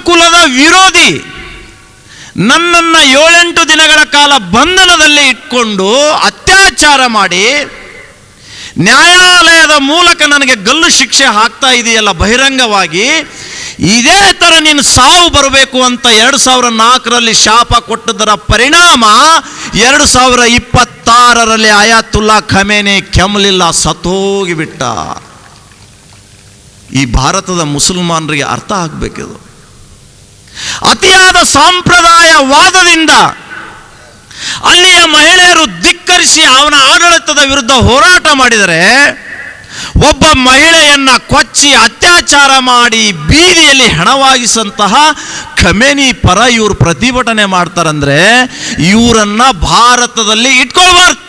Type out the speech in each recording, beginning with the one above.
ಗುರುಕುಲದ ವಿರೋಧಿ ನನ್ನನ್ನು 7-8 ದಿನಗಳ ಕಾಲ ಬಂಧನದಲ್ಲಿ ಇಟ್ಕೊಂಡು ಅತ್ಯಾಚಾರ ಮಾಡಿ ನ್ಯಾಯಾಲಯದ ಮೂಲಕ ನನಗೆ ಗಲ್ಲು ಶಿಕ್ಷೆ ಹಾಕ್ತಾ ಇದೆಯಲ್ಲ ಬಹಿರಂಗವಾಗಿ, ಇದೇ ಥರ ನೀನು ಸಾವು ಬರಬೇಕು ಅಂತ 2004ರಲ್ಲಿ ಶಾಪ ಕೊಟ್ಟದರ ಪರಿಣಾಮ 2026ರಲ್ಲಿ ಆಯಾತುಲ್ಲಾ ಖಮೇನಿ ಕೆಮ್ಮಲಿಲ್ಲ, ಸತ್ತೋಗಿಬಿಟ್ಟ. ಈ ಭಾರತದ ಮುಸಲ್ಮಾನರಿಗೆ ಅರ್ಥ ಆಗಬೇಕಿದು. ಅತಿಯಾದ ಸಾಂಪ್ರದಾಯವಾದದಿಂದ ಅಲ್ಲಿಯ ಮಹಿಳೆಯರು ಧಿಕ್ಕರಿಸಿ ಅವನ ಆಡಳಿತದ ವಿರುದ್ಧ ಹೋರಾಟ ಮಾಡಿದರೆ, ಒಬ್ಬ ಮಹಿಳೆಯನ್ನ ಕೊಚ್ಚಿ ಅತ್ಯಾಚಾರ ಮಾಡಿ ಬೀದಿಯಲ್ಲಿ ಹೆಣವಾಗಿಸಂತಹ ಖಮೇನಿ ಪರ ಇವರು ಪ್ರತಿಭಟನೆ ಮಾಡ್ತಾರಂದ್ರೆ ಇವರನ್ನ ಭಾರತದಲ್ಲಿ ಇಟ್ಕೋಬಾರ್ದು.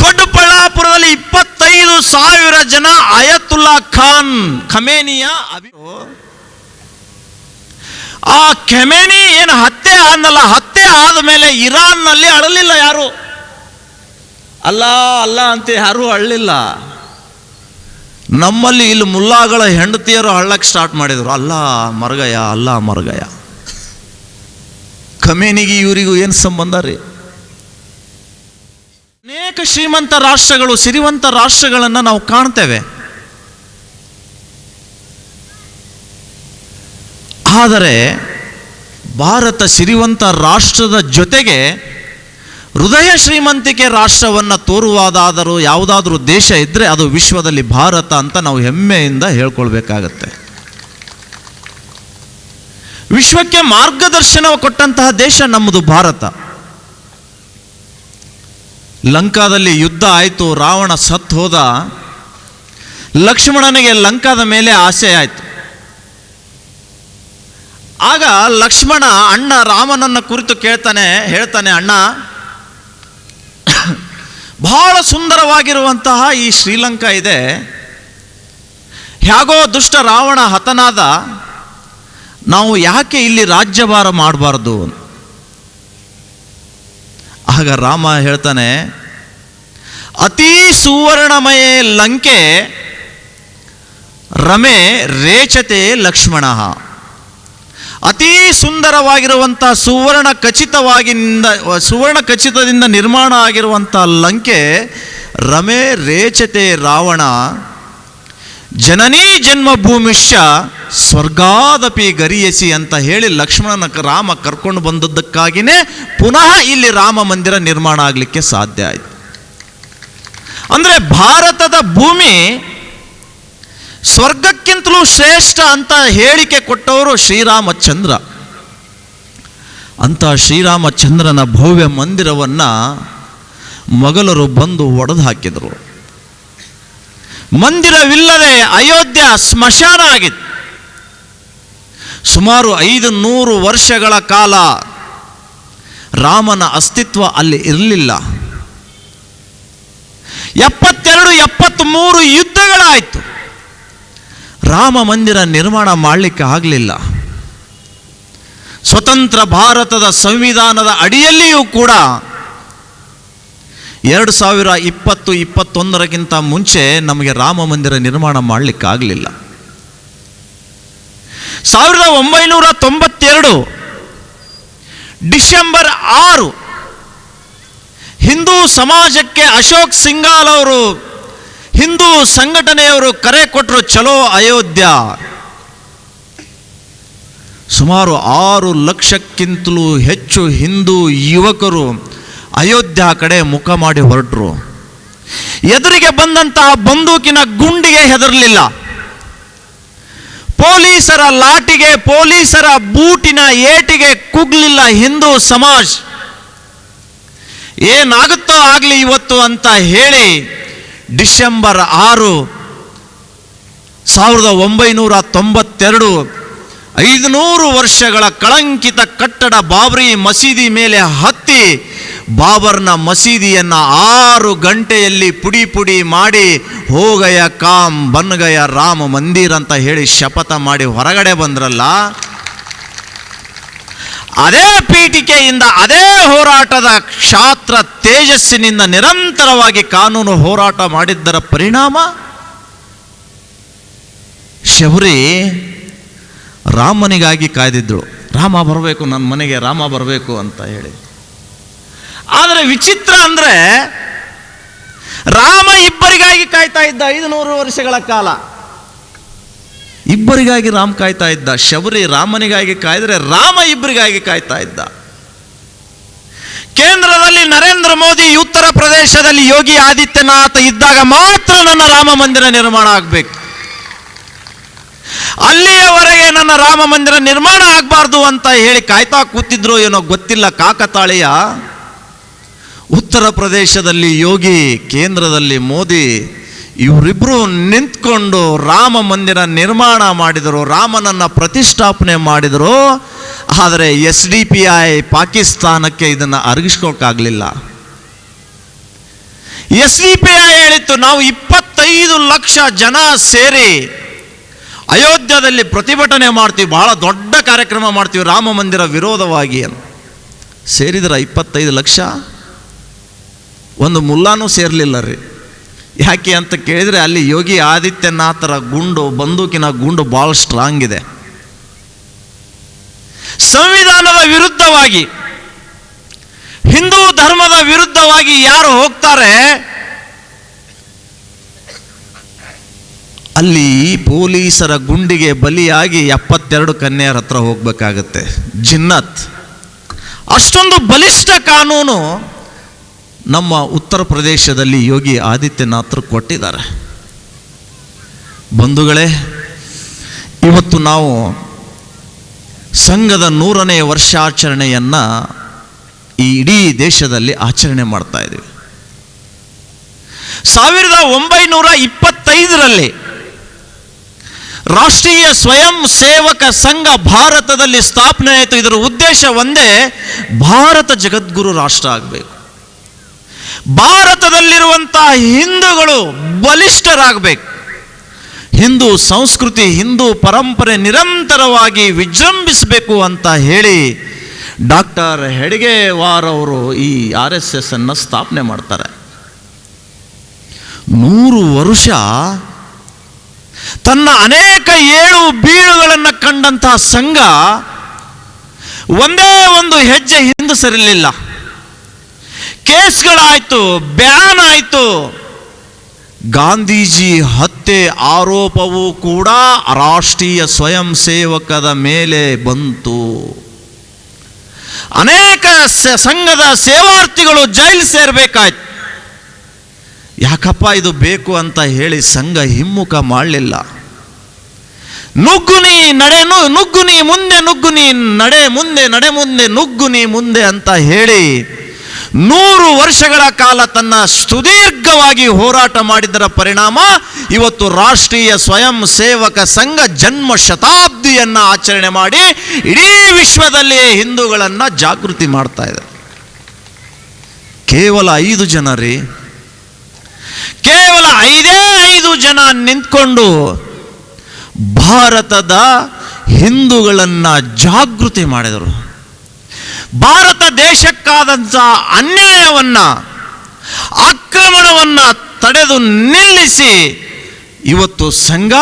ದೊಡ್ಡಬಳ್ಳಾಪುರದಲ್ಲಿ 25,000 ಜನ ಆಯತುಲ್ಲಾ ಖಾನ್ ಖಮೇನಿಯ ಆ ಖಮೇನಿ ಏನು ಹತ್ಯೆ ಆದ್ನಲ್ಲ, ಹತ್ಯೆ ಆದಮೇಲೆ ಇರಾನ್ನಲ್ಲಿ ಅಳಲಿಲ್ಲ ಯಾರು. ಅಲ್ಲ ಅಲ್ಲ ಅಂತ ಯಾರೂ ಅಳಲಿಲ್ಲ. ನಮ್ಮಲ್ಲಿ ಇಲ್ಲಿ ಮುಲ್ಲಾಗಳ ಹೆಂಡತಿಯರು ಅಳ್ಳಕ್ಕೆ ಸ್ಟಾರ್ಟ್ ಮಾಡಿದರು, ಅಲ್ಲ ಮರ್ಗಯ, ಅಲ್ಲ ಮರ್ಗಯ. ಖಮೇನಿಗೆ ಇವರಿಗೂ ಏನು ಸಂಬಂಧ ರೀ? ಅನೇಕ ಶ್ರೀಮಂತ ರಾಷ್ಟ್ರಗಳು, ಸಿರಿವಂತ ರಾಷ್ಟ್ರಗಳನ್ನು ನಾವು ಕಾಣ್ತೇವೆ. ಆದರೆ ಭಾರತ ಸಿರಿವಂತ ರಾಷ್ಟ್ರದ ಜೊತೆಗೆ ಹೃದಯ ಶ್ರೀಮಂತಿಕೆ ರಾಷ್ಟ್ರವನ್ನು ತೋರುವುದಾದರೂ ಯಾವುದಾದ್ರೂ ದೇಶ ಇದ್ದರೆ ಅದು ವಿಶ್ವದಲ್ಲಿ ಭಾರತ ಅಂತ ನಾವು ಹೆಮ್ಮೆಯಿಂದ ಹೇಳ್ಕೊಳ್ಬೇಕಾಗತ್ತೆ. ವಿಶ್ವಕ್ಕೆ ಮಾರ್ಗದರ್ಶನ ಕೊಟ್ಟಂತಹ ದೇಶ ನಮ್ಮದು ಭಾರತ. ಲಂಕಾದಲ್ಲಿ ಯುದ್ಧ ಆಯಿತು, ರಾವಣ ಸತ್ತು ಹೋದ. ಲಕ್ಷ್ಮಣನಿಗೆ ಲಂಕಾದ ಮೇಲೆ ಆಸೆ ಆಯಿತು. ಆಗ ಲಕ್ಷ್ಮಣ ಅಣ್ಣ ರಾಮನನ್ನ ಕುರಿತು ಹೇಳ್ತಾನೆ, ಅಣ್ಣ, ಬಹಳ ಸುಂದರವಾಗಿರುವಂತಹ ಈ ಶ್ರೀಲಂಕಾ ಇದೆ, ಹೇಗೋ ದುಷ್ಟ ರಾವಣ ಹತನಾದ, ನಾವು ಯಾಕೆ ಇಲ್ಲಿ ರಾಜ್ಯಭಾರ ಮಾಡಬಾರ್ದು? ಆಗ ರಾಮ ಹೇಳ್ತಾನೆ, ಅತೀ ಸುವರ್ಣಮಯ ಲಂಕೆ ರಮೆ ರೇಚತೆ ಲಕ್ಷ್ಮಣ. ಅತೀ ಸುಂದರವಾಗಿರುವಂಥ ಸುವರ್ಣ ಖಚಿತದಿಂದ ನಿರ್ಮಾಣ ಆಗಿರುವಂಥ ಲಂಕೆ ರಮೆ ರೇಚತೆ ರಾವಣ. ಜನನೀ ಜನ್ಮಭೂಮಿಶ್ಚ ಸ್ವರ್ಗಾದಪಿ ಗರಿಯಸಿ ಅಂತ ಹೇಳಿ ಲಕ್ಷ್ಮಣನ ರಾಮ ಕರ್ಕೊಂಡು ಬಂದದ್ದಕ್ಕಾಗಿಯೇ ಪುನಃ ಇಲ್ಲಿ ರಾಮ ಮಂದಿರ ನಿರ್ಮಾಣ ಆಗಲಿಕ್ಕೆ ಸಾಧ್ಯ ಆಯಿತು. ಅಂದರೆ ಭಾರತದ ಭೂಮಿ ಸ್ವರ್ಗಕ್ಕಿಂತಲೂ ಶ್ರೇಷ್ಠ ಅಂತ ಹೇಳಿಕೆ ಕೊಟ್ಟವರು ಶ್ರೀರಾಮಚಂದ್ರ. ಅಂತ ಶ್ರೀರಾಮಚಂದ್ರನ ಭವ್ಯ ಮಂದಿರವನ್ನು ಮೊಘಲರು ಬಂದು ಒಡೆದು ಹಾಕಿದರು. ಮಂದಿರವಿಲ್ಲದೆ ಅಯೋಧ್ಯ ಸ್ಮಶಾನ ಆಗಿತ್ತು. ಸುಮಾರು 500 ವರ್ಷಗಳ ಕಾಲ ರಾಮನ ಅಸ್ತಿತ್ವ ಅಲ್ಲಿ ಇರಲಿಲ್ಲ. 72-73 ಯುದ್ಧಗಳಾಯಿತು. ರಾಮ ಮಂದಿರ ನಿರ್ಮಾಣ ಮಾಡಲಿಕ್ಕೆ ಆಗಲಿಲ್ಲ. ಸ್ವತಂತ್ರ ಭಾರತದ ಸಂವಿಧಾನದ ಅಡಿಯಲ್ಲಿಯೂ ಕೂಡ 2020-21 ಮುಂಚೆ ನಮಗೆ ರಾಮ ಮಂದಿರ ನಿರ್ಮಾಣ ಮಾಡಲಿಕ್ಕೆ ಆಗಲಿಲ್ಲ. 1992 ಡಿಸೆಂಬರ್ 6 ಹಿಂದೂ ಸಮಾಜಕ್ಕೆ ಅಶೋಕ್ ಸಿಂಘಾಲ್ ಅವರು, ಹಿಂದೂ ಸಂಘಟನೆಯವರು ಕರೆ ಕೊಟ್ಟರು, ಚಲೋ ಅಯೋಧ್ಯ. ಸುಮಾರು 6 ಲಕ್ಷಕ್ಕಿಂತಲೂ ಹೆಚ್ಚು ಹಿಂದೂ ಯುವಕರು ಅಯೋಧ್ಯ ಕಡೆ ಮುಖ ಮಾಡಿ ಹೊರಟರು. ಎದುರಿಗೆ ಬಂದಂತಹ ಬಂದೂಕಿನ ಗುಂಡಿಗೆ ಹೆದರಲಿಲ್ಲ, ಪೊಲೀಸರ ಲಾಟಿಗೆ, ಪೊಲೀಸರ ಬೂಟಿನ ಏಟಿಗೆ ಕುಗ್ಲಿಲ್ಲ ಹಿಂದೂ ಸಮಾಜ. ಏನಾಗುತ್ತೋ ಆಗಲಿ ಇವತ್ತು ಅಂತ ಹೇಳಿ ಡಿಸೆಂಬರ್ 6, 1992 500 ವರ್ಷಗಳ ಕಳಂಕಿತ ಕಟ್ಟಡ ಬಾಬರಿ ಮಸೀದಿ ಮೇಲೆ ಹತ್ತಿ ಬಾಬರ್ನ ಮಸೀದಿಯನ್ನು 6 ಗಂಟೆಯಲ್ಲಿ ಪುಡಿ ಪುಡಿ ಮಾಡಿ ಹೋಗಯ ಕಾಮ್ ಬನ್ಗಯ ರಾಮ ಮಂದಿರ ಅಂತ ಹೇಳಿ ಶಪಥ ಮಾಡಿ ಹೊರಗಡೆ ಬಂದ್ರಲ್ಲ, ಅದೇ ಪೀಠಿಕೆಯಿಂದ, ಅದೇ ಹೋರಾಟದ ಕ್ಷಾತ್ರ ತೇಜಸ್ಸಿನಿಂದ ನಿರಂತರವಾಗಿ ಕಾನೂನು ಹೋರಾಟ ಮಾಡಿದ್ದರ ಪರಿಣಾಮ ಶಬರಿ ರಾಮನಿಗಾಗಿ ಕಾಯ್ದಿದ್ದಳು. ರಾಮ ಬರಬೇಕು ನನ್ನ ಮನೆಗೆ, ರಾಮ ಬರಬೇಕು ಅಂತ ಹೇಳಿ. ಆದರೆ ವಿಚಿತ್ರ ಅಂದರೆ ರಾಮ ಇಬ್ಬರಿಗಾಗಿ ಕಾಯ್ತಾ ಇದ್ದ 500 ವರ್ಷಗಳ ಕಾಲ. ಇಬ್ಬರಿಗಾಗಿ ರಾಮ ಕಾಯ್ತಾ ಇದ್ದ. ಶಬರಿ ರಾಮನಿಗಾಗಿ ಕಾಯ್ದರೆ ರಾಮ ಇಬ್ಬರಿಗಾಗಿ ಕಾಯ್ತಾ ಇದ್ದ. ಕೇಂದ್ರದಲ್ಲಿ ನರೇಂದ್ರ ಮೋದಿ, ಉತ್ತರ ಪ್ರದೇಶದಲ್ಲಿ ಯೋಗಿ ಆದಿತ್ಯನಾಥ್ ಇದ್ದಾಗ ಮಾತ್ರ ನನ್ನ ರಾಮ ಮಂದಿರ ನಿರ್ಮಾಣ ಆಗಬೇಕು, ಅಲ್ಲಿಯವರೆಗೆ ನನ್ನ ರಾಮ ಮಂದಿರ ನಿರ್ಮಾಣ ಆಗಬಾರ್ದು ಅಂತ ಹೇಳಿ ಕಾಯ್ತಾ ಕೂತಿದ್ರು ಏನೋ ಗೊತ್ತಿಲ್ಲ. ಕಾಕತಾಳೀಯ. ಉತ್ತರ ಪ್ರದೇಶದಲ್ಲಿ ಯೋಗಿ, ಕೇಂದ್ರದಲ್ಲಿ ಮೋದಿ, ಇವರಿಬ್ಬರು ನಿಂತ್ಕೊಂಡು ರಾಮ ಮಂದಿರ ನಿರ್ಮಾಣ ಮಾಡಿದರು, ರಾಮನನ್ನು ಪ್ರತಿಷ್ಠಾಪನೆ ಮಾಡಿದರು. ಆದರೆ SDPI ಪಾಕಿಸ್ತಾನಕ್ಕೆ ಇದನ್ನು ಅರಗಿಸ್ಕೋಕ್ಕಾಗಲಿಲ್ಲ. SDPI ಹೇಳಿತ್ತು, ನಾವು 25 ಲಕ್ಷ ಜನ ಸೇರಿ ಅಯೋಧ್ಯದಲ್ಲಿ ಪ್ರತಿಭಟನೆ ಮಾಡ್ತೀವಿ, ಬಹಳ ದೊಡ್ಡ ಕಾರ್ಯಕ್ರಮ ಮಾಡ್ತೀವಿ ರಾಮ ಮಂದಿರ ವಿರೋಧವಾಗಿ ಅಂತ. ಸೇರಿದ್ರ 25 ಲಕ್ಷ? ಒಂದು ಮುಲ್ಲಾನೂ ಸೇರಲಿಲ್ಲ ರೀ. ಯಾಕೆ ಅಂತ ಕೇಳಿದರೆ ಅಲ್ಲಿ ಯೋಗಿ ಆದಿತ್ಯನಾಥರ ಗುಂಡು, ಬಂದೂಕಿನ ಗುಂಡು ಭಾಳ ಸ್ಟ್ರಾಂಗ್ ಇದೆ. ಸಂವಿಧಾನದ ವಿರುದ್ಧವಾಗಿ, ಹಿಂದೂ ಧರ್ಮದ ವಿರುದ್ಧವಾಗಿ ಯಾರು ಹೋಗ್ತಾರೆ ಅಲ್ಲಿ ಪೊಲೀಸರ ಗುಂಡಿಗೆ ಬಲಿಯಾಗಿ 72 ಕನ್ಯೆಯರ ಹತ್ರ ಹೋಗ್ಬೇಕಾಗತ್ತೆ. ಜಿನ್ನತ್. ಅಷ್ಟೊಂದು ಬಲಿಷ್ಠ ಕಾನೂನು ನಮ್ಮ ಉತ್ತರ ಪ್ರದೇಶದಲ್ಲಿ ಯೋಗಿ ಆದಿತ್ಯನಾಥರು ಕೊಟ್ಟಿದ್ದಾರೆ. ಬಂಧುಗಳೇ, ಇವತ್ತು ನಾವು ಸಂಘದ 100ನೇ ವರ್ಷಾಚರಣೆಯನ್ನು ಈ ಇಡೀ ದೇಶದಲ್ಲಿ ಆಚರಣೆ ಮಾಡ್ತಾ ಇದ್ದೀವಿ. 1925ರಲ್ಲಿ ರಾಷ್ಟ್ರೀಯ ಸ್ವಯಂ ಸೇವಕ ಸಂಘ ಭಾರತದಲ್ಲಿ ಸ್ಥಾಪನೆ ಆಯಿತು. ಇದರ ಉದ್ದೇಶ ಒಂದೇ, ಭಾರತ ಜಗದ್ಗುರು ರಾಷ್ಟ್ರ ಆಗಬೇಕು. ಭಾರತದಲ್ಲಿರುವಂತಹ ಹಿಂದೂಗಳು ಬಲಿಷ್ಠರಾಗಬೇಕು. ಹಿಂದೂ ಸಂಸ್ಕೃತಿ, ಹಿಂದೂ ಪರಂಪರೆ ನಿರಂತರವಾಗಿ ವಿಜೃಂಭಿಸಬೇಕು ಅಂತ ಹೇಳಿ ಡಾಕ್ಟರ್ ಹೆಡ್ಗೇವಾರ್ ಅವರು ಈ RSS ಅನ್ನು ಸ್ಥಾಪನೆ ಮಾಡ್ತಾರೆ. 100 ವರ್ಷ ತನ್ನ ಅನೇಕ ಏಳು ಬೀಳುಗಳನ್ನು ಕಂಡಂತಹ ಸಂಘ ಒಂದೇ ಒಂದು ಹೆಜ್ಜೆ ಹಿಂದೆ ಸರಿಲಿಲ್ಲ. ಕೇಸ್ಗಳಾಯಿತು, ಬ್ಯಾನ್ ಆಯಿತು. ಗಾಂಧೀಜಿ ಹತ್ಯೆ ಆರೋಪವೂ ಕೂಡ ರಾಷ್ಟ್ರೀಯ ಸ್ವಯಂ ಸೇವಕದ ಮೇಲೆ ಬಂತು. ಅನೇಕ ಸಂಘದ ಸೇವಾರ್ಥಿಗಳು ಜೈಲು ಸೇರಬೇಕಾಯ್ತು. ಯಾಕಪ್ಪ ಇದು ಬೇಕು ಅಂತ ಹೇಳಿ ಸಂಘ ಹಿಮ್ಮುಖ ಮಾಡಲಿಲ್ಲ. ನುಗ್ಗುನಿ ನಡೆ, ನುಗ್ಗುನಿ ಮುಂದೆ, ನುಗ್ಗುನಿ ನಡೆ ಮುಂದೆ, ನಡೆ ಮುಂದೆ, ನುಗ್ಗುನಿ ಮುಂದೆ ಅಂತ ಹೇಳಿ 100 ವರ್ಷಗಳ ಕಾಲ ತನ್ನ ಸುದೀರ್ಘವಾಗಿ ಹೋರಾಟ ಮಾಡಿದ್ದರ ಪರಿಣಾಮ ಇವತ್ತು ರಾಷ್ಟ್ರೀಯ ಸ್ವಯಂ ಸೇವಕ ಸಂಘ ಜನ್ಮ ಶತಾಬ್ದಿಯನ್ನು ಆಚರಣೆ ಮಾಡಿ ಇಡೀ ವಿಶ್ವದಲ್ಲಿ ಹಿಂದೂಗಳನ್ನು ಜಾಗೃತಿ ಮಾಡ್ತಾ ಇದೆ. ಕೇವಲ 5 ಜನ ರೀ, ಕೇವಲ 5 ಜನ ನಿಂತ್ಕೊಂಡು ಭಾರತದ ಹಿಂದೂಗಳನ್ನು ಜಾಗೃತಿ ಮಾಡಿದರು. ಭಾರತ ದೇಶಕ್ಕಾದಂಥ ಅನ್ಯಾಯವನ್ನು, ಆಕ್ರಮಣವನ್ನು ತಡೆದು ನಿಲ್ಲಿಸಿ ಇವತ್ತು ಸಂಘ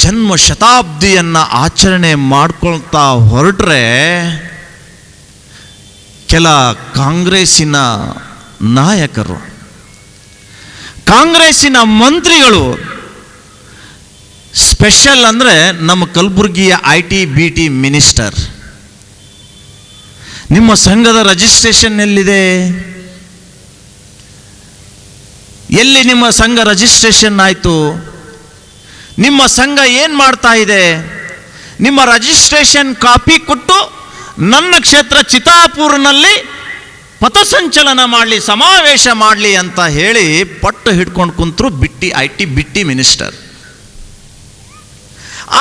ಜನ್ಮ ಶತಾಬ್ದಿಯನ್ನು ಆಚರಣೆ ಮಾಡ್ಕೊಳ್ತಾ ಹೊರಟ್ರೆ ಕೆಲ ಕಾಂಗ್ರೆಸ್ಸಿನ ನಾಯಕರು, ಕಾಂಗ್ರೆಸ್ಸಿನ ಮಂತ್ರಿಗಳು, ಸ್ಪೆಷಲ್ ಅಂದರೆ ನಮ್ಮ ಕಲಬುರಗಿಯ IT-BT ಮಿನಿಸ್ಟರ್, ನಿಮ್ಮ ಸಂಘದ ರಿಜಿಸ್ಟ್ರೇಷನ್ ಎಲ್ಲಿದೆ? ಎಲ್ಲಿ ನಿಮ್ಮ ಸಂಘ ರಿಜಿಸ್ಟ್ರೇಷನ್ ಆಯಿತು? ನಿಮ್ಮ ಸಂಘ ಏನು ಮಾಡ್ತಾ ಇದೆ? ನಿಮ್ಮ ರಿಜಿಸ್ಟ್ರೇಷನ್ ಕಾಪಿ ಕೊಟ್ಟು ನನ್ನ ಕ್ಷೇತ್ರ ಚಿತ್ತಾಪುರ್ನಲ್ಲಿ ಪಥಸಂಚಲನ ಮಾಡಲಿ, ಸಮಾವೇಶ ಮಾಡಲಿ ಅಂತ ಹೇಳಿ ಪಟ್ಟು ಹಿಡ್ಕೊಂಡು ಕುಂತರು IT-BT ಮಿನಿಸ್ಟರ್.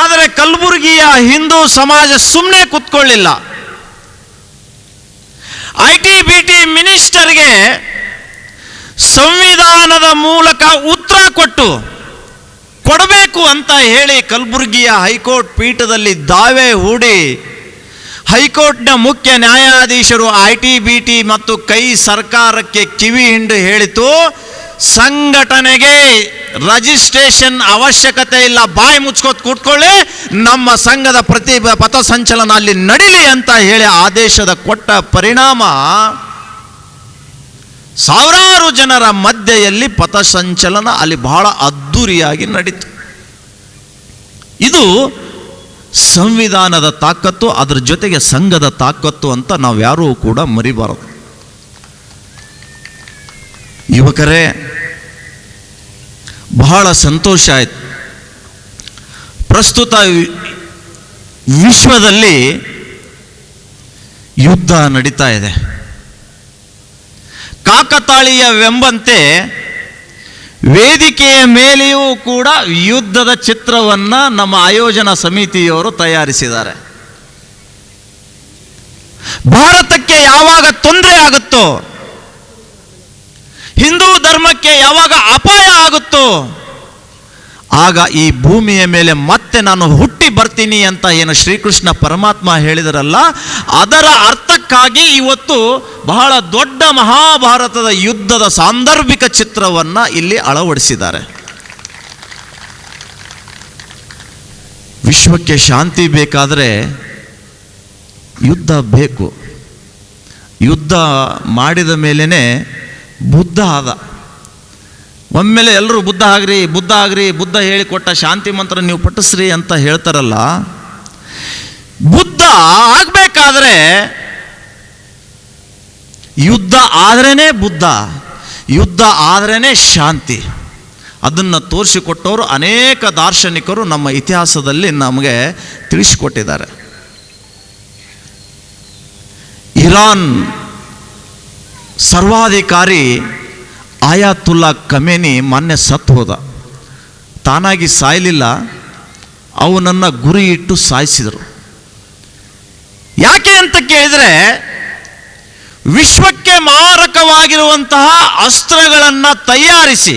ಆದರೆ ಕಲಬುರಗಿಯ ಹಿಂದೂ ಸಮಾಜ ಸುಮ್ಮನೆ ಕೂತ್ಕೊಳ್ಳಿಲ್ಲ. IT-BT ಮಿನಿಸ್ಟರ್ಗೆ ಸಂವಿಧಾನದ ಮೂಲಕ ಉತ್ತರ ಕೊಡಬೇಕು ಅಂತ ಹೇಳಿ ಕಲಬುರಗಿಯ ಹೈಕೋರ್ಟ್ ಪೀಠದಲ್ಲಿ ದಾವೆ ಹೂಡಿ ಹೈಕೋರ್ಟ್ನ ಮುಖ್ಯ ನ್ಯಾಯಾಧೀಶರು IT-BT ಮತ್ತು ಕೈ ಸರ್ಕಾರಕ್ಕೆ ಕಿವಿ ಹಿಂಡು ಹೇಳಿತು, ಸಂಘಟನೆಗೆ ರಿಜಿಸ್ಟ್ರೇಷನ್ ಅವಶ್ಯಕತೆ ಇಲ್ಲ, ಬಾಯಿ ಮುಚ್ಕೋತ್ ಕೂತ್ಕೊಳ್ಳಿ, ನಮ್ಮ ಸಂಘದ ಪಥಸಂಚಲನ ಅಲ್ಲಿ ನಡೀಲಿ ಅಂತ ಹೇಳಿ ಆದೇಶದ ಕೊಟ್ಟ ಪರಿಣಾಮ ಸಾವಿರಾರು ಜನರ ಮಧ್ಯೆಯಲ್ಲಿ ಪಥಸಂಚಲನ ಅಲ್ಲಿ ಬಹಳ ಅದ್ಧೂರಿಯಾಗಿ ನಡೀತು. ಇದು ಸಂವಿಧಾನದ ತಾಕತ್ತು, ಅದರ ಜೊತೆಗೆ ಸಂಘದ ತಾಕತ್ತು ಅಂತ ನಾವು ಯಾರೂ ಕೂಡ ಮರಿಬಾರದು. ಯುವಕರೇ, ಬಹಳ ಸಂತೋಷ ಆಯಿತು. ಪ್ರಸ್ತುತ ವಿಶ್ವದಲ್ಲಿ ಯುದ್ಧ ನಡೀತಾ ಇದೆ. ಕಾಕತಾಳೀಯವೆಂಬಂತೆ ವೇದಿಕೆಯ ಮೇಲೆಯೂ ಕೂಡ ಯುದ್ಧದ ಚಿತ್ರವನ್ನು ನಮ್ಮ ಆಯೋಜನಾ ಸಮಿತಿಯವರು ತಯಾರಿಸಿದ್ದಾರೆ. ಭಾರತಕ್ಕೆ ಯಾವಾಗ ತೊಂದರೆ ಆಗುತ್ತೋ, ಹಿಂದೂ ಧರ್ಮಕ್ಕೆ ಯಾವಾಗ ಅಪಾಯ ಆಗುತ್ತೋ, ಆಗ ಈ ಭೂಮಿಯ ಮೇಲೆ ಮತ್ತೆ ನಾನು ಹುಟ್ಟಿ ಬರ್ತೀನಿ ಅಂತ ಏನು ಶ್ರೀಕೃಷ್ಣ ಪರಮಾತ್ಮ ಹೇಳಿದರಲ್ಲ, ಅದರ ಅರ್ಥಕ್ಕಾಗಿ ಇವತ್ತು ಬಹಳ ದೊಡ್ಡ ಮಹಾಭಾರತದ ಯುದ್ಧದ ಸಾಂದರ್ಭಿಕ ಚಿತ್ರವನ್ನು ಇಲ್ಲಿ ಅಳವಡಿಸಿದ್ದಾರೆ. ವಿಶ್ವಕ್ಕೆ ಶಾಂತಿ ಬೇಕಾದರೆ ಯುದ್ಧ ಬೇಕು. ಯುದ್ಧ ಮಾಡಿದ ಮೇಲೇ ಬುದ್ಧ ಆದ. ಒಮ್ಮೆಲೆ ಎಲ್ಲರೂ ಬುದ್ಧ ಆಗ್ರಿ ಬುದ್ಧ ಆಗ್ರಿ, ಬುದ್ಧ ಹೇಳಿಕೊಟ್ಟ ಶಾಂತಿ ಮಂತ್ರ ನೀವು ಪಠಿಸ್ರಿ ಅಂತ ಹೇಳ್ತಾರಲ್ಲ, ಬುದ್ಧ ಆಗಬೇಕಾದ್ರೆ ಯುದ್ಧ ಆದ್ರೇನೆ ಬುದ್ಧ, ಯುದ್ಧ ಆದ್ರೇನೆ ಶಾಂತಿ. ಅದನ್ನು ತೋರಿಸಿಕೊಟ್ಟವರು ಅನೇಕ ದಾರ್ಶನಿಕರು ನಮ್ಮ ಇತಿಹಾಸದಲ್ಲಿ ನಮಗೆ ತಿಳಿಸಿಕೊಟ್ಟಿದ್ದಾರೆ. ಇರಾನ್ ಸರ್ವಾಧಿಕಾರಿ ಆಯಾತುಲ್ಲಾ ಖಮೇನಿ ಮೊನ್ನೆ ಸತ್ತು ಹೋದ. ತಾನಾಗಿ ಸಾಯಲಿಲ್ಲ, ಅವನನ್ನು ಗುರಿ ಇಟ್ಟು ಸಾಯಿಸಿದರು. ಯಾಕೆ ಅಂತ ಕೇಳಿದರೆ, ವಿಶ್ವಕ್ಕೆ ಮಾರಕವಾಗಿರುವಂತಹ ಅಸ್ತ್ರಗಳನ್ನು ತಯಾರಿಸಿ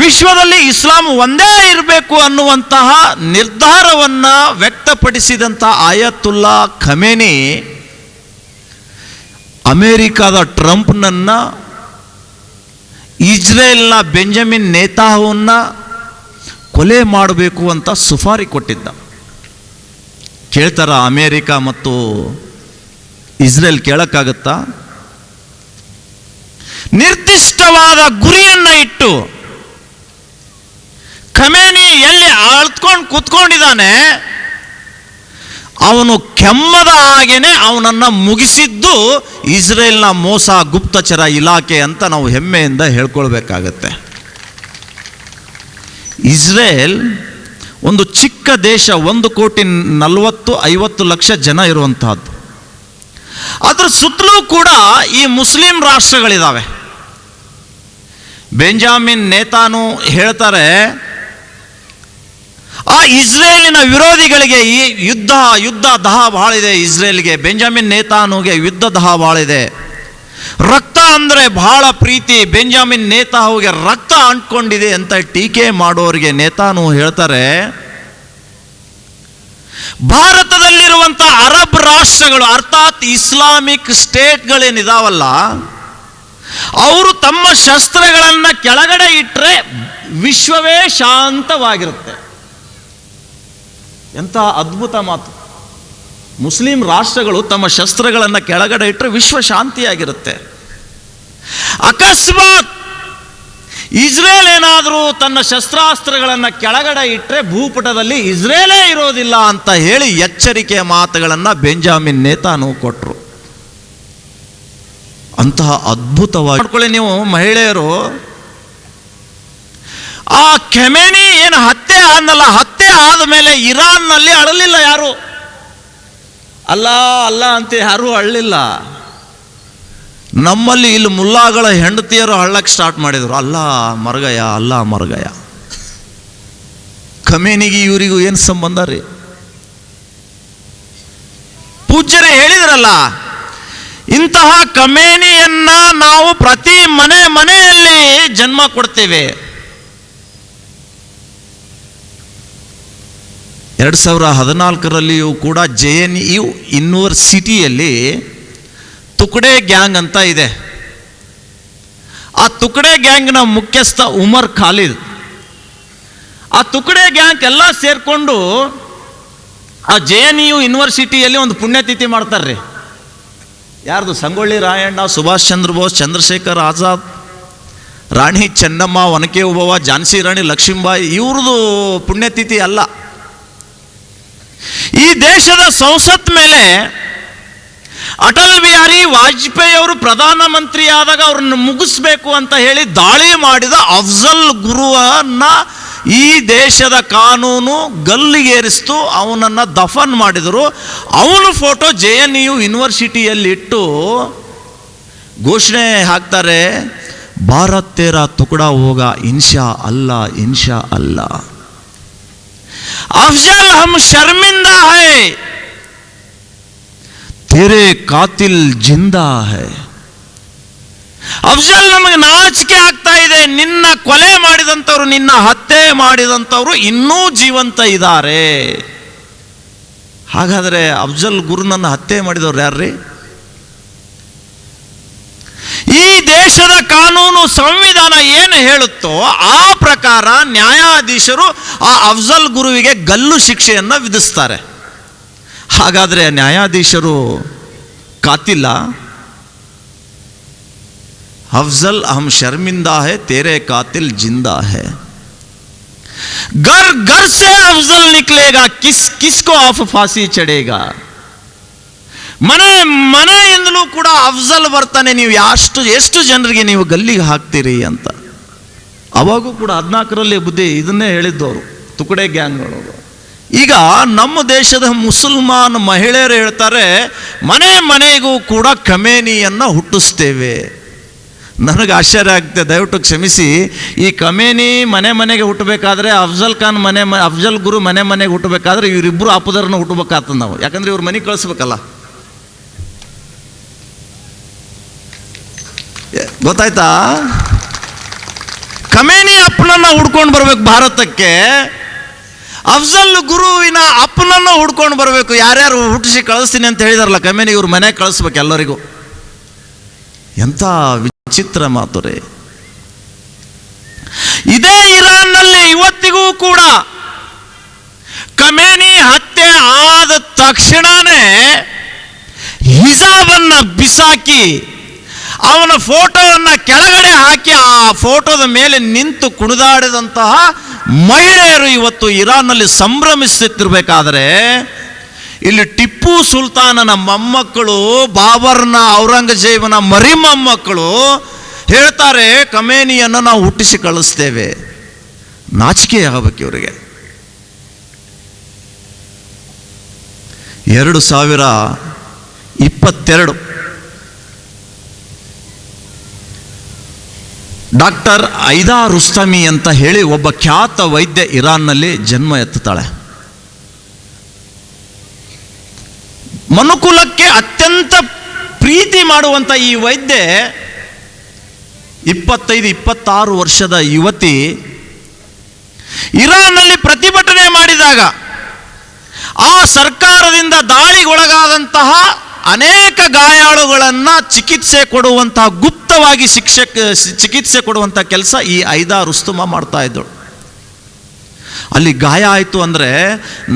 ವಿಶ್ವದಲ್ಲಿ ಇಸ್ಲಾಂ ಒಂದೇ ಇರಬೇಕು ಅನ್ನುವಂತಹ ನಿರ್ಧಾರವನ್ನು ವ್ಯಕ್ತಪಡಿಸಿದಂಥ ಆಯತುಲ್ಲಾ ಖಮೇನಿ ಅಮೇರಿಕಾದ ಟ್ರಂಪ್ನನ್ನು, ಇಸ್ರೇಲ್ನ ಬೆಂಜಮಿನ್ ನೇತಾಹುವನ್ನ ಕೊಲೆ ಮಾಡಬೇಕು ಅಂತ ಸುಪಾರಿ ಕೊಟ್ಟಿದ್ದ. ಕೇಳ್ತಾರ ಅಮೇರಿಕಾ ಮತ್ತು ಇಸ್ರೇಲ್ ಕೇಳಕ್ಕಾಗತ್ತಾ? ನಿರ್ದಿಷ್ಟವಾದ ಗುರಿಯನ್ನು ಇಟ್ಟು ಖಮೇನಿ ಎಲ್ಲಿ ಅಳ್ತ್ಕೊಂಡು ಕೂತ್ಕೊಂಡಿದ್ದಾನೆ, ಅವನು ಕೆಮ್ಮದ ಹಾಗೇನೆ ಅವನನ್ನು ಮುಗಿಸಿದ್ದು ಇಸ್ರೇಲ್ನ ಮೋಸ ಗುಪ್ತಚರ ಇಲಾಖೆ ಅಂತ ನಾವು ಹೆಮ್ಮೆಯಿಂದ ಹೇಳ್ಕೊಳ್ಬೇಕಾಗತ್ತೆ. ಇಸ್ರೇಲ್ ಒಂದು ಚಿಕ್ಕ ದೇಶ, 1,40,50,00,000 ಜನ ಇರುವಂತಹದ್ದು. ಅದರ ಸುತ್ತಲೂ ಕೂಡ ಈ ಮುಸ್ಲಿಂ ರಾಷ್ಟ್ರಗಳಿದ್ದಾವೆ. ಬೆಂಜಮಿನ್ ನೇತಾನು ಹೇಳ್ತಾರೆ, ಆ ಇಸ್ರೇಲಿನ ವಿರೋಧಿಗಳಿಗೆ ಈ ಯುದ್ಧ ದಹ ಬಹಳ ಇದೆ. ಇಸ್ರೇಲ್ಗೆ, ಬೆಂಜಮಿನ್ ನೇತಾನುಗೆ ಯುದ್ಧ ದಹ ಬಹಳ ಇದೆ. ರಕ್ತ ಅಂದರೆ ಬಹಳ ಪ್ರೀತಿ, ಬೆಂಜಮಿನ್ ನೇತಾಹುಗೆ ರಕ್ತ ಅಂಟ್ಕೊಂಡಿದೆ ಅಂತ ಟೀಕೆ ಮಾಡೋರಿಗೆ ನೇತಾನು ಹೇಳ್ತಾರೆ, ಭಾರತದಲ್ಲಿರುವಂಥ ಅರಬ್ ರಾಷ್ಟ್ರಗಳು ಅರ್ಥಾತ್ ಇಸ್ಲಾಮಿಕ್ ಸ್ಟೇಟ್ಗಳೇನಿದಾವಲ್ಲ, ಅವರು ತಮ್ಮ ಶಸ್ತ್ರಗಳನ್ನು ಕೆಳಗಡೆ ಇಟ್ಟರೆ ವಿಶ್ವವೇ ಶಾಂತವಾಗಿರುತ್ತೆ. ಎಂಥ ಅದ್ಭುತ ಮಾತು! ಮುಸ್ಲಿಂ ರಾಷ್ಟ್ರಗಳು ತಮ್ಮ ಶಸ್ತ್ರಗಳನ್ನು ಕೆಳಗಡೆ ಇಟ್ಟರೆ ವಿಶ್ವ ಶಾಂತಿಯಾಗಿರುತ್ತೆ. ಅಕಸ್ಮಾತ್ ಇಸ್ರೇಲ್ ಏನಾದರೂ ತನ್ನ ಶಸ್ತ್ರಾಸ್ತ್ರಗಳನ್ನು ಕೆಳಗಡೆ ಇಟ್ಟರೆ ಭೂಪಟದಲ್ಲಿ ಇಸ್ರೇಲೇ ಇರೋದಿಲ್ಲ ಅಂತ ಹೇಳಿ ಎಚ್ಚರಿಕೆಯ ಮಾತುಗಳನ್ನು ಬೆಂಜಮಿನ್ ನೇತಾನು ಕೊಟ್ಟರು. ಅಂತಹ ಅದ್ಭುತವಾಗಿ ನೋಡ್ಕೊಳ್ಳಿ ನೀವು ಮಹಿಳೆಯರು. ಆ ಖಮೇನಿ ಏನು ಹತ್ಯೆ ಆದ್ನಲ್ಲ, ಹತ್ಯೆ ಆದ ಮೇಲೆ ಇರಾನ್ನಲ್ಲಿ ಅಳಲಿಲ್ಲ ಯಾರು. ಅಲ್ಲ ಅಲ್ಲ ಅಂತ ಯಾರೂ ಅಳಲಿಲ್ಲ. ನಮ್ಮಲ್ಲಿ ಇಲ್ಲಿ ಮುಲ್ಲಾಗಳ ಹೆಂಡತಿಯರು ಅಳ್ಳಕ್ಕೆ ಸ್ಟಾರ್ಟ್ ಮಾಡಿದರು, ಅಲ್ಲ ಮರ್ಗಯ, ಅಲ್ಲ ಮರ್ಗಯ. ಖಮೇನಿಗೆ ಇವರಿಗೂ ಏನು ಸಂಬಂಧ ರೀ? ಪೂಜ್ಯರೇ ಹೇಳಿದ್ರಲ್ಲ, ಇಂತಹ ಖಮೇನಿಯನ್ನ ನಾವು ಪ್ರತಿ ಮನೆಯಲ್ಲಿ ಜನ್ಮ ಕೊಡ್ತೇವೆ. 2014ರಲ್ಲಿಯೂ ಕೂಡ JNU ಯೂನಿವರ್ಸಿಟಿಯಲ್ಲಿ ತುಕಡೆ ಗ್ಯಾಂಗ್ ಅಂತ ಇದೆ. ಆ ತುಕಡೆ ಗ್ಯಾಂಗ್ನ ಮುಖ್ಯಸ್ಥ ಉಮರ್ ಖಾಲಿದ್. ಆ ತುಕಡೆ ಗ್ಯಾಂಗ್ ಎಲ್ಲ ಸೇರಿಕೊಂಡು ಆ JNU ಯೂನಿವರ್ಸಿಟಿಯಲ್ಲಿ ಒಂದು ಪುಣ್ಯತಿಥಿ ಮಾಡ್ತಾರ್ರಿ. ಯಾರ್ದು? ಸಂಗೊಳ್ಳಿ ರಾಯಣ್ಣ, ಸುಭಾಷ್ ಚಂದ್ರ ಬೋಸ್, ಚಂದ್ರಶೇಖರ್ ಆಜಾದ್, ರಾಣಿ ಚೆನ್ನಮ್ಮ, ಒನಕೆ ಓಬವ್ವ, ಝಾನ್ಸಿ ರಾಣಿ ಲಕ್ಷ್ಮೀಬಾಯಿ ಇವ್ರದ್ದು ಪುಣ್ಯತಿಥಿ ಅಲ್ಲ. ಈ ದೇಶದ ಸಂಸತ್ ಮೇಲೆ ಅಟಲ್ ಬಿಹಾರಿ ವಾಜಪೇಯಿ ಅವರು ಪ್ರಧಾನಮಂತ್ರಿ ಆದಾಗ ಅವ್ರನ್ನ ಮುಗಿಸ್ಬೇಕು ಅಂತ ಹೇಳಿ ದಾಳಿ ಮಾಡಿದ ಅಫ್ಜಲ್ ಗುರುವನ್ನ ಈ ದೇಶದ ಕಾನೂನು ಗಲ್ಲಿಗೇರಿಸ್ತು, ಅವನನ್ನು ದಫನ್ ಮಾಡಿದರು. ಅವನ ಫೋಟೋ JNU ಯೂನಿವರ್ಸಿಟಿಯಲ್ಲಿ ಇಟ್ಟು ಘೋಷಣೆ ಹಾಕ್ತಾರೆ, ಭಾರತ್ ತೇರಾ ತುಕಡಾ ಹೋಗಾ ಇನ್ಶಾ ಅಲ್ಲಾ ಇನ್ಶಾ ಅಲ್ಲಾ. ಅಫ್ಜಲ್ ಹಮ್ ಶರ್ಮಿಂದಾ ಹೈ, ತೇರೆ ಕಾತಿಲ್ ಜಿಂದಾ ಹೈ. ಅಫ್ಜಲ್, ನಮಗೆ ನಾಚಿಕೆ ಆಗ್ತಾ ಇದೆ, ನಿನ್ನ ಕೊಲೆ ಮಾಡಿದಂಥವ್ರು, ನಿನ್ನ ಹತ್ಯೆ ಮಾಡಿದಂಥವ್ರು ಇನ್ನೂ ಜೀವಂತ ಇದ್ದಾರೆ. ಹಾಗಾದರೆ ಅಫ್ಜಲ್ ಗುರುನನ್ನು ಹತ್ಯೆ ಮಾಡಿದವ್ರು ಯಾರ್ರೀ? ಈ ದೇಶದ ಕಾನೂನು ಸಂವಿಧಾನ ಏನು ಹೇಳುತ್ತೋ ಆ ಪ್ರಕಾರ ನ್ಯಾಯಾಧೀಶರು ಆ ಅಫ್ಜಲ್ ಗುರುವಿಗೆ ಗಲ್ಲು ಶಿಕ್ಷೆಯನ್ನು ವಿಧಿಸ್ತಾರೆ. ಹಾಗಾದರೆ ನ್ಯಾಯಾಧೀಶರು ಕಾತಿಲ್ಲ? अफजल हम शर्मिंदा है, तेरे कातिल जिंदा है. घर घर से अफजल निकलेगा, किसको आप फांसी चढ़ेगा. ಮನೆಯಿಂದಲೂ ಕೂಡ ಅಫ್ಜಲ್ ಬರ್ತಾನೆ, ನೀವು ಎಷ್ಟು ಜನರಿಗೆ ನೀವು ಗಲ್ಲಿಗೆ ಹಾಕ್ತೀರಿ ಅಂತ. ಅವಾಗೂ ಕೂಡ 14ರಲ್ಲಿ ಬುದ್ಧಿ ಇದನ್ನೇ ಹೇಳಿದ್ದವರು ತುಕಡೆ ಗ್ಯಾಂಗ್ಗಳು. ಈಗ ನಮ್ಮ ದೇಶದ ಮುಸಲ್ಮಾನ್ ಮಹಿಳೆಯರು ಹೇಳ್ತಾರೆ, ಮನೆಗೂ ಕೂಡ ಖಮೇನಿಯನ್ನು ಹುಟ್ಟಿಸ್ತೇವೆ. ನನಗೆ ಆಶ್ಚರ್ಯ ಆಗ್ತದೆ, ದಯವಿಟ್ಟು ಕ್ಷಮಿಸಿ. ಈ ಖಮೇನಿ ಮನೆಗೆ ಹುಟ್ಟಬೇಕಾದ್ರೆ ಅಫ್ಜಲ್ ಗುರು ಮನೆಗೆ ಹುಟ್ಟಬೇಕಾದ್ರೆ ಇವರಿಬ್ಬರು ಅಪ್ಪದರನ್ನ ಹುಟ್ಟಬೇಕಾಗ್ತದೆ ನಾವು, ಯಾಕಂದ್ರೆ ಇವ್ರ ಮನೆಗೆ ಕಳಿಸ್ಬೇಕಲ್ಲ. ಗೊತ್ತಾಯ್ತಾ? ಖಮೇನಿ ಅಪ್ಪನನ್ನ ಹುಡ್ಕೊಂಡು ಬರ್ಬೇಕು ಭಾರತಕ್ಕೆ, ಅಫ್ಜಲ್ ಗುರುವಿನ ಅಪ್ಪನನ್ನ ಹುಡ್ಕೊಂಡು ಬರಬೇಕು. ಯಾರ್ಯಾರು ಹುಟ್ಟಿಸಿ ಕಳಿಸ್ತೀನಿ ಅಂತ ಹೇಳಿದಾರಲ್ಲ ಖಮೇನಿ, ಇವ್ರ ಮನೆಗೆ ಕಳಿಸ್ಬೇಕು ಎಲ್ಲರಿಗೂ. ಎಂಥ ವಿಚಿತ್ರ ಮಾತು ರೇ. ಇದೇ ಇರಾನ್ನಲ್ಲಿ ಇವತ್ತಿಗೂ ಕೂಡ ಖಮೇನಿ ಹತ್ಯೆ ಆದ ತಕ್ಷಣನೇ ಹಿಜಾಬನ್ನ ಬಿಸಾಕಿ ಅವನ ಫೋಟೋವನ್ನು ಕೆಳಗಡೆ ಹಾಕಿ ಆ ಫೋಟೋದ ಮೇಲೆ ನಿಂತು ಕುಣಿದಾಡಿದಂತಹ ಮಹಿಳೆಯರು ಇವತ್ತು ಇರಾನ್ನಲ್ಲಿ ಸಂಭ್ರಮಿಸುತ್ತಿರಬೇಕಾದರೆ, ಇಲ್ಲಿ ಟಿಪ್ಪು ಸುಲ್ತಾನನ ಮೊಮ್ಮಕ್ಕಳು, ಬಾಬರ್ನ ಔರಂಗಜೇಬನ ಮರಿ ಮೊಮ್ಮಕ್ಕಳು ಹೇಳ್ತಾರೆ, ಖಮೇನಿಯನ್ನು ನಾವು ಹುಟ್ಟಿಸಿ ಕಳಿಸ್ತೇವೆ. ನಾಚಿಕೆ ಆಗಬೇಕು ಇವರಿಗೆ. 2022 ಡಾಕ್ಟರ್ ಐದಾ ರುಸ್ತಮಿ ಅಂತ ಹೇಳಿ ಒಬ್ಬ ಖ್ಯಾತ ವೈದ್ಯ ಇರಾನ್ನಲ್ಲಿ ಜನ್ಮ ಎತ್ತುತ್ತಾಳೆ. ಮನುಕುಲಕ್ಕೆ ಅತ್ಯಂತ ಪ್ರೀತಿ ಮಾಡುವಂಥ ಈ ವೈದ್ಯೆ 25-26 ವರ್ಷದ ಯುವತಿ ಇರಾನ್ನಲ್ಲಿ ಪ್ರತಿಭಟನೆ ಮಾಡಿದಾಗ ಆ ಸರ್ಕಾರದಿಂದ ದಾಳಿಗೊಳಗಾದಂತಹ ಅನೇಕ ಗಾಯಾಳುಗಳನ್ನು ಚಿಕಿತ್ಸೆ ಕೊಡುವಂತಹ, ಗುಪ್ತವಾಗಿ ಚಿಕಿತ್ಸೆ ಕೊಡುವಂಥ ಕೆಲಸ ಈ ಐದಾ ರುಸ್ತುಮ ಮಾಡ್ತಾ ಇದ್ದಳು. ಅಲ್ಲಿ ಗಾಯ ಆಯಿತು ಅಂದರೆ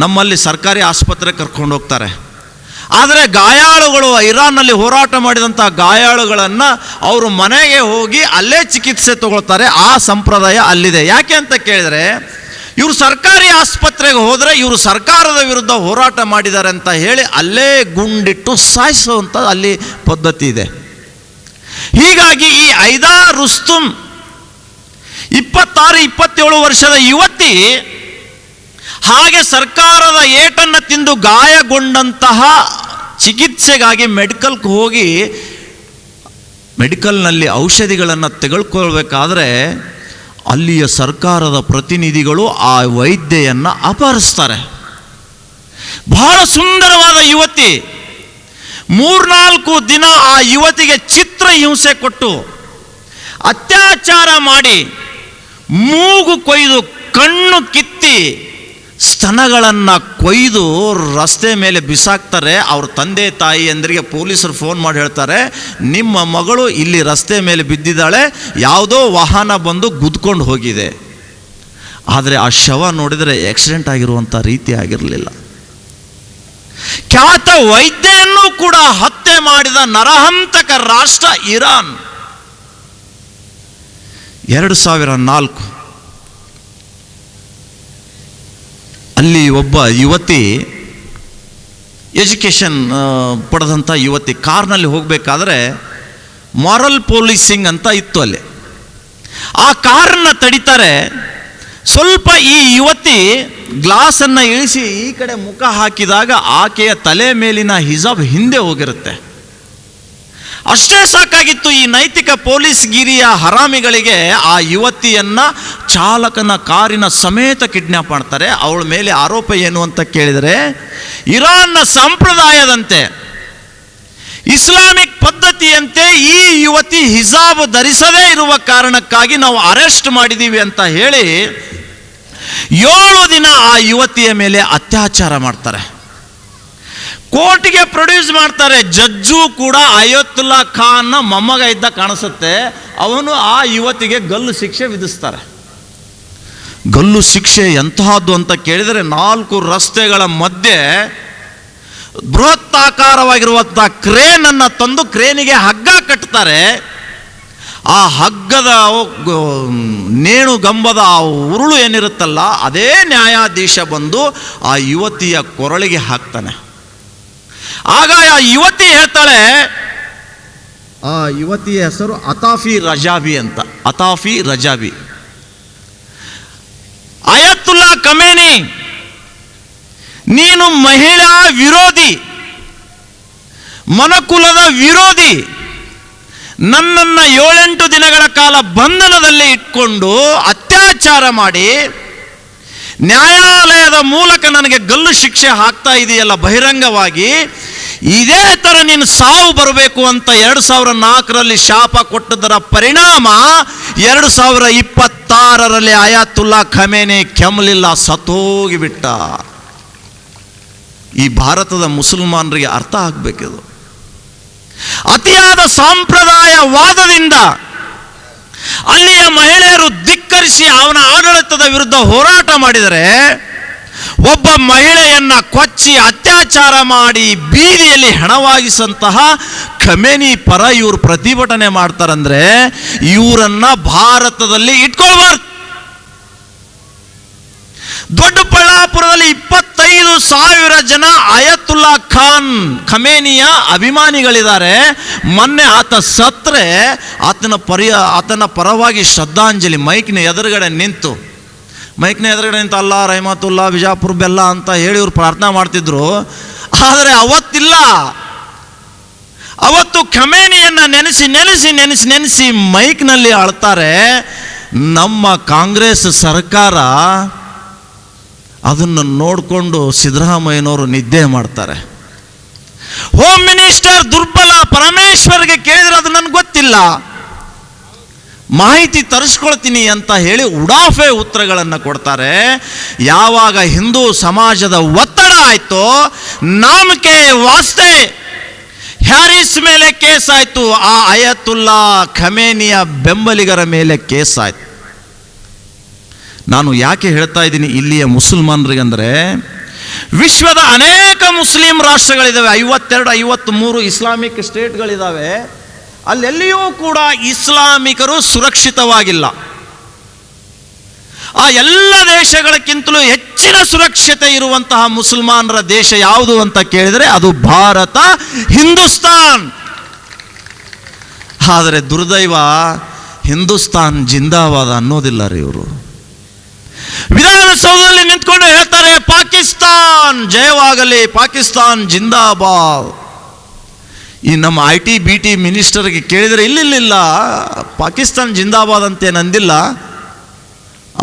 ನಮ್ಮಲ್ಲಿ ಸರ್ಕಾರಿ ಆಸ್ಪತ್ರೆಗೆ ಕರ್ಕೊಂಡು ಹೋಗ್ತಾರೆ. ಆದರೆ ಗಾಯಾಳುಗಳು, ಇರಾನ್ನಲ್ಲಿ ಹೋರಾಟ ಮಾಡಿದಂಥ ಗಾಯಾಳುಗಳನ್ನು ಅವರು ಮನೆಗೆ ಹೋಗಿ ಅಲ್ಲೇ ಚಿಕಿತ್ಸೆ ತಗೊಳ್ತಾರೆ. ಆ ಸಂಪ್ರದಾಯ ಅಲ್ಲಿದೆ. ಯಾಕೆ ಅಂತ ಕೇಳಿದರೆ, ಇವರು ಸರ್ಕಾರಿ ಆಸ್ಪತ್ರೆಗೆ ಹೋದರೆ ಇವರು ಸರ್ಕಾರದ ವಿರುದ್ಧ ಹೋರಾಟ ಮಾಡಿದ್ದಾರೆ ಅಂತ ಹೇಳಿ ಅಲ್ಲೇ ಗುಂಡಿಟ್ಟು ಸಾಯಿಸುವಂಥ ಅಲ್ಲಿ ಪದ್ಧತಿ ಇದೆ. ಹೀಗಾಗಿ ಈ ಐದಾ ರುಸ್ತುಮ್ 26-27 ವರ್ಷದ ಯುವತಿ ಹಾಗೆ ಸರ್ಕಾರದ ಏಟನ್ನು ತಿಂದು ಗಾಯಗೊಂಡಂತಹ ಚಿಕಿತ್ಸೆಗಾಗಿ ಮೆಡಿಕಲ್ಗೆ ಹೋಗಿ ಮೆಡಿಕಲ್ನಲ್ಲಿ ಔಷಧಿಗಳನ್ನು ತೆಗೆದುಕೊಳ್ಬೇಕಾದ್ರೆ ಅಲ್ಲಿಯ ಸರ್ಕಾರದ ಪ್ರತಿನಿಧಿಗಳು ಆ ವೈದ್ಯೆಯನ್ನು ಅಪಹರಿಸ್ತಾರೆ. ಬಹಳ ಸುಂದರವಾದ ಯುವತಿ. 3-4 ದಿನ ಆ ಯುವತಿಗೆ ಚಿತ್ರಹಿಂಸೆ ಕೊಟ್ಟು ಅತ್ಯಾಚಾರ ಮಾಡಿ, ಮೂಗು ಕೊಯ್ದು, ಕಣ್ಣು ಕಿತ್ತಿ, ಸ್ತನಗಳನ್ನು ಕೊಯ್ದು ರಸ್ತೆ ಮೇಲೆ ಬಿಸಾಕ್ತಾರೆ. ಅವ್ರ ತಂದೆ ತಾಯಿಯಂದರಿಗೆ ಪೊಲೀಸರು ಫೋನ್ ಮಾಡಿ ಹೇಳ್ತಾರೆ, ನಿಮ್ಮ ಮಗಳು ಇಲ್ಲಿ ರಸ್ತೆ ಮೇಲೆ ಬಿದ್ದಿದ್ದಾಳೆ, ಯಾವುದೋ ವಾಹನ ಬಂದು ಗುದ್ಕೊಂಡು ಹೋಗಿದೆ. ಆದರೆ ಆ ಶವ ನೋಡಿದರೆ ಆಕ್ಸಿಡೆಂಟ್ ಆಗಿರುವಂಥ ರೀತಿ ಆಗಿರಲಿಲ್ಲ. ಖ್ಯಾತ ವೈದ್ಯರನ್ನು ಕೂಡ ಹತ್ಯೆ ಮಾಡಿದ ನರಹಂತಕ ರಾಷ್ಟ್ರ ಇರಾನ್. 2004 ಅಲ್ಲಿ ಒಬ್ಬ ಯುವತಿ, ಎಜುಕೇಷನ್ ಪಡೆದಂಥ ಯುವತಿ, ಕಾರ್ನಲ್ಲಿ ಹೋಗಬೇಕಾದ್ರೆ ಮಾರಲ್ ಪೊಲೀಸಿಂಗ್ ಅಂತ ಇತ್ತು ಅಲ್ಲಿ. ಆ ಕಾರನ್ನು ತಡಿತಾರೆ. ಸ್ವಲ್ಪ ಈ ಯುವತಿ ಗ್ಲಾಸನ್ನು ಇಳಿಸಿ ಈ ಕಡೆ ಮುಖ ಹಾಕಿದಾಗ ಆಕೆಯ ತಲೆ ಮೇಲಿನ ಹಿಜಾಬ್ ಹಿಂದೆ ಹೋಗಿರುತ್ತೆ. ಅಷ್ಟೇ ಸಾಕಾಗಿತ್ತು ಈ ನೈತಿಕ ಪೊಲೀಸ್ ಗಿರಿಯ ಹರಾಮಿಗಳಿಗೆ. ಆ ಯುವತಿಯನ್ನು ಚಾಲಕನ ಕಾರಿನ ಸಮೇತ ಕಿಡ್ನ್ಯಾಪ್ ಮಾಡ್ತಾರೆ. ಅವಳ ಮೇಲೆ ಆರೋಪ ಏನು ಅಂತ ಕೇಳಿದರೆ, ಇರಾನ್ನ ಸಂಪ್ರದಾಯದಂತೆ, ಇಸ್ಲಾಮಿಕ್ ಪದ್ಧತಿಯಂತೆ ಈ ಯುವತಿ ಹಿಜಾಬ್ ಧರಿಸದೇ ಇರುವ ಕಾರಣಕ್ಕಾಗಿ ನಾವು ಅರೆಸ್ಟ್ ಮಾಡಿದ್ದೀವಿ ಅಂತ ಹೇಳಿ 7 ದಿನ ಆ ಯುವತಿಯ ಮೇಲೆ ಅತ್ಯಾಚಾರ ಮಾಡ್ತಾರೆ. ಕೋರ್ಟ್ಗೆ ಪ್ರೊಡ್ಯೂಸ್ ಮಾಡ್ತಾರೆ. ಜಡ್ಜು ಕೂಡ ಅಯತುಲ್ಲಾ ಖಾನ್ನ ಮೊಮ್ಮಗ ಇದ್ದ ಕಾಣಿಸುತ್ತೆ. ಅವನು ಆ ಯುವತಿಗೆ ಗಲ್ಲು ಶಿಕ್ಷೆ ವಿಧಿಸ್ತಾರೆ. ಗಲ್ಲು ಶಿಕ್ಷೆ ಎಂತಹದ್ದು ಅಂತ ಕೇಳಿದರೆ, 4 ರಸ್ತೆಗಳ ಮಧ್ಯೆ ಬೃಹತ್ತಾಕಾರವಾಗಿರುವಂಥ ಕ್ರೇನನ್ನು ತಂದು ಕ್ರೇನಿಗೆ ಹಗ್ಗ ಕಟ್ತಾರೆ. ಆ ಹಗ್ಗದ ನೇಣು ಗಂಬದ ಉರುಳು ಏನಿರುತ್ತಲ್ಲ, ಅದೇ ನ್ಯಾಯಾಧೀಶ ಬಂದು ಆ ಯುವತಿಯ ಕೊರಳಿಗೆ ಹಾಕ್ತಾನೆ. ಆಗ ಆ ಯುವತಿ ಹೇಳ್ತಾಳೆ, ಆ ಯುವತಿಯ ಹೆಸರು ಅತಾಫಿ ರಜಾಬಿ ಅಂತ. ಅತಾಫಿ ರಜಾಬಿ, ಅಯತುಲ್ಲಾ ಖಮೇನಿ, ನೀನು ಮಹಿಳಾ ವಿರೋಧಿ, ಮನುಕುಲದ ವಿರೋಧಿ. ನನ್ನನ್ನು 7-8 ದಿನಗಳ ಕಾಲ ಬಂಧನದಲ್ಲಿ ಇಟ್ಕೊಂಡು ಅತ್ಯಾಚಾರ ಮಾಡಿ ನ್ಯಾಯಾಲಯದ ಮೂಲಕ ನನಗೆ ಗಲ್ಲು ಶಿಕ್ಷೆ ಹಾಕ್ತಾ ಇದೆಯಲ್ಲ ಬಹಿರಂಗವಾಗಿ. ಇದೇ ಥರ ನೀನು ಸಾವು ಬರಬೇಕು ಅಂತ 2004ರಲ್ಲಿ ಶಾಪ ಕೊಟ್ಟದರ ಪರಿಣಾಮ 2026ರಲ್ಲಿ ಅಯತುಲ್ಲಾ ಖಮೇನಿ ಕೆಮ್ಮಲಿಲ್ಲ, ಸತ್ತೋಗಿಬಿಟ್ಟ. ಈ ಭಾರತದ ಮುಸಲ್ಮಾನರಿಗೆ ಅರ್ಥ ಆಗಬೇಕಿದು. ಅತಿಯಾದ ಸಂಪ್ರದಾಯವಾದದಿಂದ ಅಲ್ಲಿಯ ಮಹಿಳೆಯರು ಧಿಕ್ಕರಿಸಿ ಅವನ ಆಡಳಿತದ ವಿರುದ್ಧ ಹೋರಾಟ ಮಾಡಿದರೆ, ಒಬ್ಬ ಮಹಿಳೆಯನ್ನ ಕೊಚ್ಚಿ ಅತ್ಯಾಚಾರ ಮಾಡಿ ಬೀದಿಯಲ್ಲಿ ಹೆಣವಾಗಿಸಂತಹ ಖಮೇನಿ ಪರ ಇವರು ಪ್ರತಿಭಟನೆ ಮಾಡ್ತಾರಂದ್ರೆ ಇವರನ್ನ ಭಾರತದಲ್ಲಿ ಇಟ್ಕೋಬಾರ್ದು. ದೊಡ್ಡಬಳ್ಳಾಪುರದಲ್ಲಿ 25,000 ಜನ ಅಯತುಲ್ಲಾ ಖಾನ್ ಖಮೇನಿಯ ಅಭಿಮಾನಿಗಳಿದ್ದಾರೆ. ಮೊನ್ನೆ ಆತ ಸತ್ರೆ ಆತನ ಪರವಾಗಿ ಶ್ರದ್ಧಾಂಜಲಿ ಮೈಕ್ನ ಎದುರುಗಡೆ ನಿಂತು ಅಲ್ಲಾ ರಹಮತುಲ್ಲಾ ಬಿಜಾಪುರ ಬೆಲ್ಲ ಅಂತ ಹೇಳಿ ಇವ್ರು ಪ್ರಾರ್ಥನಾ ಮಾಡ್ತಿದ್ರು. ಆದರೆ ಅವತ್ತಿಲ್ಲ. ಅವತ್ತು ಖಮೇನಿಯನ್ನು ನೆನೆಸಿ ನೆನೆಸಿ ನೆನೆಸಿ ನೆನೆಸಿ ಮೈಕ್ನಲ್ಲಿ ಅಳ್ತಾರೆ. ನಮ್ಮ ಕಾಂಗ್ರೆಸ್ ಸರ್ಕಾರ ಅದನ್ನು ನೋಡಿಕೊಂಡು ಸಿದ್ದರಾಮಯ್ಯನವರು ನಿದ್ದೆ ಮಾಡ್ತಾರೆ. ಹೋಮ್ ಮಿನಿಸ್ಟರ್ ದುರ್ಬಲ, ಪರಮೇಶ್ವರ್ಗೆ ಕೇಳಿದ್ರೆ ಅದು ನನಗೆ ಗೊತ್ತಿಲ್ಲ, ಮಾಹಿತಿ ತರಿಸ್ಕೊಳ್ತೀನಿ ಅಂತ ಹೇಳಿ ಉಡಾಫೆ ಉತ್ತರಗಳನ್ನು ಕೊಡ್ತಾರೆ. ಯಾವಾಗ ಹಿಂದೂ ಸಮಾಜದ ಒತ್ತಡ ಆಯಿತೋ, ನಾಮಕೆ ವಾಸ್ತೆ ಹ್ಯಾರಿಸ್ ಮೇಲೆ ಕೇಸ್ ಆಯಿತು, ಆ ಅಯತುಲ್ಲಾ ಖಮೇನಿಯ ಬೆಂಬಲಿಗರ ಮೇಲೆ ಕೇಸ್ ಆಯಿತು. ನಾನು ಯಾಕೆ ಹೇಳ್ತಾ ಇದ್ದೀನಿ ಇಲ್ಲಿಯ ಮುಸಲ್ಮಾನರಿಗಂದರೆ, ವಿಶ್ವದ ಅನೇಕ ಮುಸ್ಲಿಂ ರಾಷ್ಟ್ರಗಳಿದ್ದಾವೆ, 52, 53 ಇಸ್ಲಾಮಿಕ್ ಸ್ಟೇಟ್ಗಳಿದ್ದಾವೆ. ಅಲ್ಲೆಲ್ಲಿಯೂ ಕೂಡ ಇಸ್ಲಾಮಿಕರು ಸುರಕ್ಷಿತವಾಗಿಲ್ಲ. ಆ ಎಲ್ಲ ದೇಶಗಳಕ್ಕಿಂತಲೂ ಹೆಚ್ಚಿನ ಸುರಕ್ಷತೆ ಇರುವಂತಹ ಮುಸಲ್ಮಾನರ ದೇಶ ಯಾವುದು ಅಂತ ಕೇಳಿದರೆ ಅದು ಭಾರತ, ಹಿಂದೂಸ್ತಾನ್. ಆದರೆ ದುರ್ದೈವ, ಹಿಂದೂಸ್ತಾನ್ ಜಿಂದಾಬಾದ್ ಅನ್ನೋದಿಲ್ಲ ರೀ ಇವರು. ವಿಧಾನಸೌಧದಲ್ಲಿ ನಿಂತ್ಕೊಂಡು ಹೇಳ್ತಾರೆ ಪಾಕಿಸ್ತಾನ್ ಜಯವಾಗಲಿ, ಪಾಕಿಸ್ತಾನ್ ಜಿಂದಾಬಾದ್. ಈ ನಮ್ಮ IT BT ಮಿನಿಸ್ಟರ್ಗೆ ಕೇಳಿದರೆ ಇಲ್ಲ ಪಾಕಿಸ್ತಾನ್ ಜಿಂದಾಬಾದ್ ಅಂತೇನಂದಿಲ್ಲ.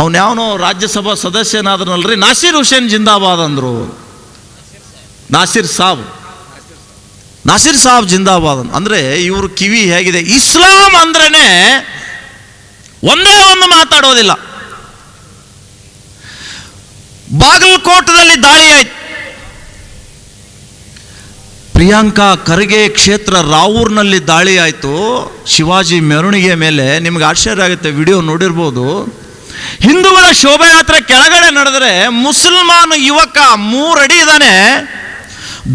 ಅವನ್ಯಾವನೋ ರಾಜ್ಯಸಭಾ ಸದಸ್ಯನಾದ್ರನಲ್ರಿ, ನಾಸೀರ್ ಹುಸೇನ್ ಜಿಂದಾಬಾದ್ ಅಂದರು. ನಾಸೀರ್ ಸಾಬ್ ಜಿಂದಾಬಾದ್ ಅಂದರೆ ಇವರು ಕಿವಿ ಹೇಗಿದೆ. ಇಸ್ಲಾಂ ಅಂದ್ರೇನೆ ಒಂದೇ ಒಂದು ಮಾತಾಡೋದಿಲ್ಲ. ಬಾಗಲಕೋಟದಲ್ಲಿ ದಾಳಿ ಆಯ್ತು. ಪ್ರಿಯಾಂಕಾ ಖರ್ಗೆ ಕ್ಷೇತ್ರ ರಾವೂರ್ನಲ್ಲಿ ದಾಳಿ ಆಯಿತು ಶಿವಾಜಿ ಮೆರವಣಿಗೆ ಮೇಲೆ. ನಿಮ್ಗೆ ಆಶ್ಚರ್ಯ ಆಗುತ್ತೆ, ವಿಡಿಯೋ ನೋಡಿರ್ಬೋದು. ಹಿಂದೂಗಳ ಶೋಭಾಯಾತ್ರೆ ಕೆಳಗಡೆ ನಡೆದರೆ ಮುಸಲ್ಮಾನ್ ಯುವಕ 3 ಅಡಿ ಇದ್ದಾನೆ,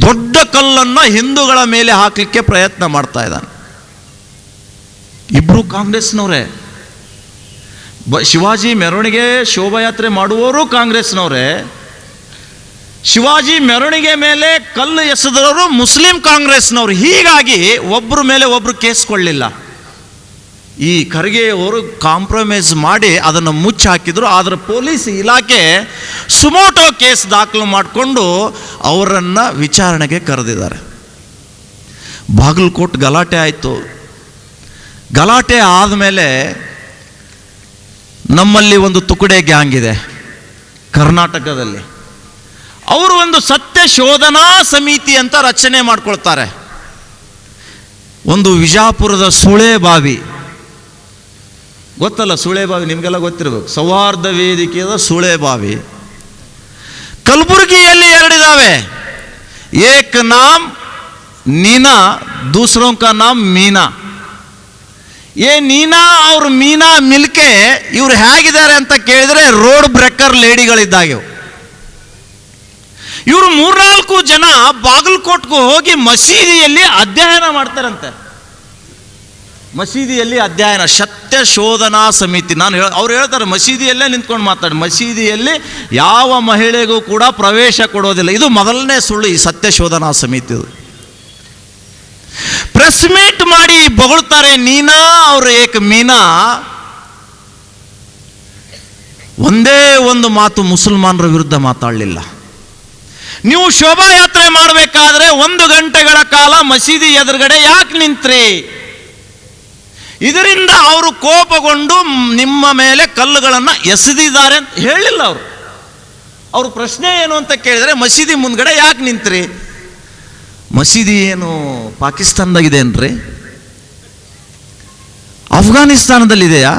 ದೊಡ್ಡ ಕಲ್ಲನ್ನು ಹಿಂದೂಗಳ ಮೇಲೆ ಹಾಕಲಿಕ್ಕೆ ಪ್ರಯತ್ನ ಮಾಡ್ತಾ ಇದ್ದಾನೆ. ಇಬ್ರು ಕಾಂಗ್ರೆಸ್ನವರೇ. ಶಿವಾಜಿ ಮೆರವಣಿಗೆ ಶೋಭಾಯಾತ್ರೆ ಮಾಡುವವರು ಕಾಂಗ್ರೆಸ್ನವರೇ, ಶಿವಾಜಿ ಮೆರವಣಿಗೆ ಮೇಲೆ ಕಲ್ಲು ಎಸೆದವರು ಮುಸ್ಲಿಂ ಕಾಂಗ್ರೆಸ್ನವರು. ಹೀಗಾಗಿ ಒಬ್ಬರ ಮೇಲೆ ಒಬ್ಬರು ಕೇಸ್ ಕೊಳ್ಳಿಲ್ಲ. ಈ ಖರ್ಗೆಯವರು ಕಾಂಪ್ರಮೈಸ್ ಮಾಡಿ ಅದನ್ನು ಮುಚ್ಚಿ ಹಾಕಿದ್ರು. ಆದರೆ ಪೊಲೀಸ್ ಇಲಾಖೆ ಸುಮೋಟೋ ಕೇಸ್ ದಾಖಲು ಮಾಡಿಕೊಂಡು ಅವರನ್ನು ವಿಚಾರಣೆಗೆ ಕರೆದಿದ್ದಾರೆ. ಬಾಗಲಕೋಟ್ ಗಲಾಟೆ ಆಯಿತು. ಗಲಾಟೆ ಆದಮೇಲೆ ನಮ್ಮಲ್ಲಿ ಒಂದು ತುಕಡೆ ಗ್ಯಾಂಗ್ ಇದೆ ಕರ್ನಾಟಕದಲ್ಲಿ. ಅವರು ಒಂದು ಸತ್ಯ ಶೋಧನಾ ಸಮಿತಿ ಅಂತ ರಚನೆ ಮಾಡ್ಕೊಳ್ತಾರೆ. ಒಂದು ವಿಜಾಪುರದ ಸುಳೇಬಾವಿ ಗೊತ್ತಲ್ಲ, ಸುಳೇಬಾವಿ ನಿಮಗೆಲ್ಲ ಗೊತ್ತಿರಬೇಕು, ಸೌಹಾರ್ದ ವೇದಿಕೆಯ ಸುಳೇಬಾವಿ. ಕಲಬುರಗಿಯಲ್ಲಿ 2 ಇದಾವೆ, ಏಕ್ ನಾಮ್ ನೀನಾ, दूसरों का नाम मीना. ಏ ನೀನಾ ಅವ್ರ ಮೀನಾ ಮಿಲ್ಕೆ ಇವ್ರು ಹೇಗಿದ್ದಾರೆ ಅಂತ ಕೇಳಿದರೆ ರೋಡ್ ಬ್ರೇಕರ್ ಲೇಡಿಗಳಿದ್ದಾಗೆ. ಇವರು 3-4 ಜನ ಬಾಗಲಕೋಟ್ಗೂ ಹೋಗಿ ಮಸೀದಿಯಲ್ಲಿ ಅಧ್ಯಯನ ಮಾಡ್ತಾರಂತೆ. ಮಸೀದಿಯಲ್ಲಿ ಅಧ್ಯಯನ, ಸತ್ಯ ಶೋಧನಾ ಸಮಿತಿ. ಅವ್ರು ಹೇಳ್ತಾರೆ ಮಸೀದಿಯಲ್ಲೇ ನಿಂತ್ಕೊಂಡು ಮಾತಾಡಿ, ಮಸೀದಿಯಲ್ಲಿ ಯಾವ ಮಹಿಳೆಗೂ ಕೂಡ ಪ್ರವೇಶ ಕೊಡೋದಿಲ್ಲ. ಇದು ಮೊದಲನೇ ಸುಳ್ಳು ಈ ಸತ್ಯ ಶೋಧನಾ ಸಮಿತಿ. ಪ್ರೆಸ್ ಮೀಟ್ ಮಾಡಿ ಬೊಗಳ್ತಾರೆ ನೀನಾ ಅವ್ರ ಏಕ ಮೀನಾ. ಒಂದೇ ಒಂದು ಮಾತು ಮುಸಲ್ಮಾನರ ವಿರುದ್ಧ ಮಾತಾಡಲಿಲ್ಲ. ನೀವು ಶೋಭಾಯಾತ್ರೆ ಮಾಡಬೇಕಾದ್ರೆ 1 ಗಂಟೆಗಳ ಕಾಲ ಮಸೀದಿ ಎದುರುಗಡೆ ಯಾಕೆ ನಿಂತ್ರಿ? ಇದರಿಂದ ಅವರು ಕೋಪಗೊಂಡು ನಿಮ್ಮ ಮೇಲೆ ಕಲ್ಲುಗಳನ್ನು ಎಸೆದಿದ್ದಾರೆ ಅಂತ ಹೇಳಿಲ್ಲ ಅವರು. ಅವ್ರ ಪ್ರಶ್ನೆ ಏನು ಅಂತ ಕೇಳಿದರೆ ಮಸೀದಿ ಮುಂದ್ಗಡೆ ಯಾಕೆ ನಿಂತ್ರಿ? ಮಸೀದಿ ಏನು ಪಾಕಿಸ್ತಾನದಾಗಿದೆಯೇನ್ರಿ? ಅಫ್ಘಾನಿಸ್ತಾನದಲ್ಲಿದೆಯಾ?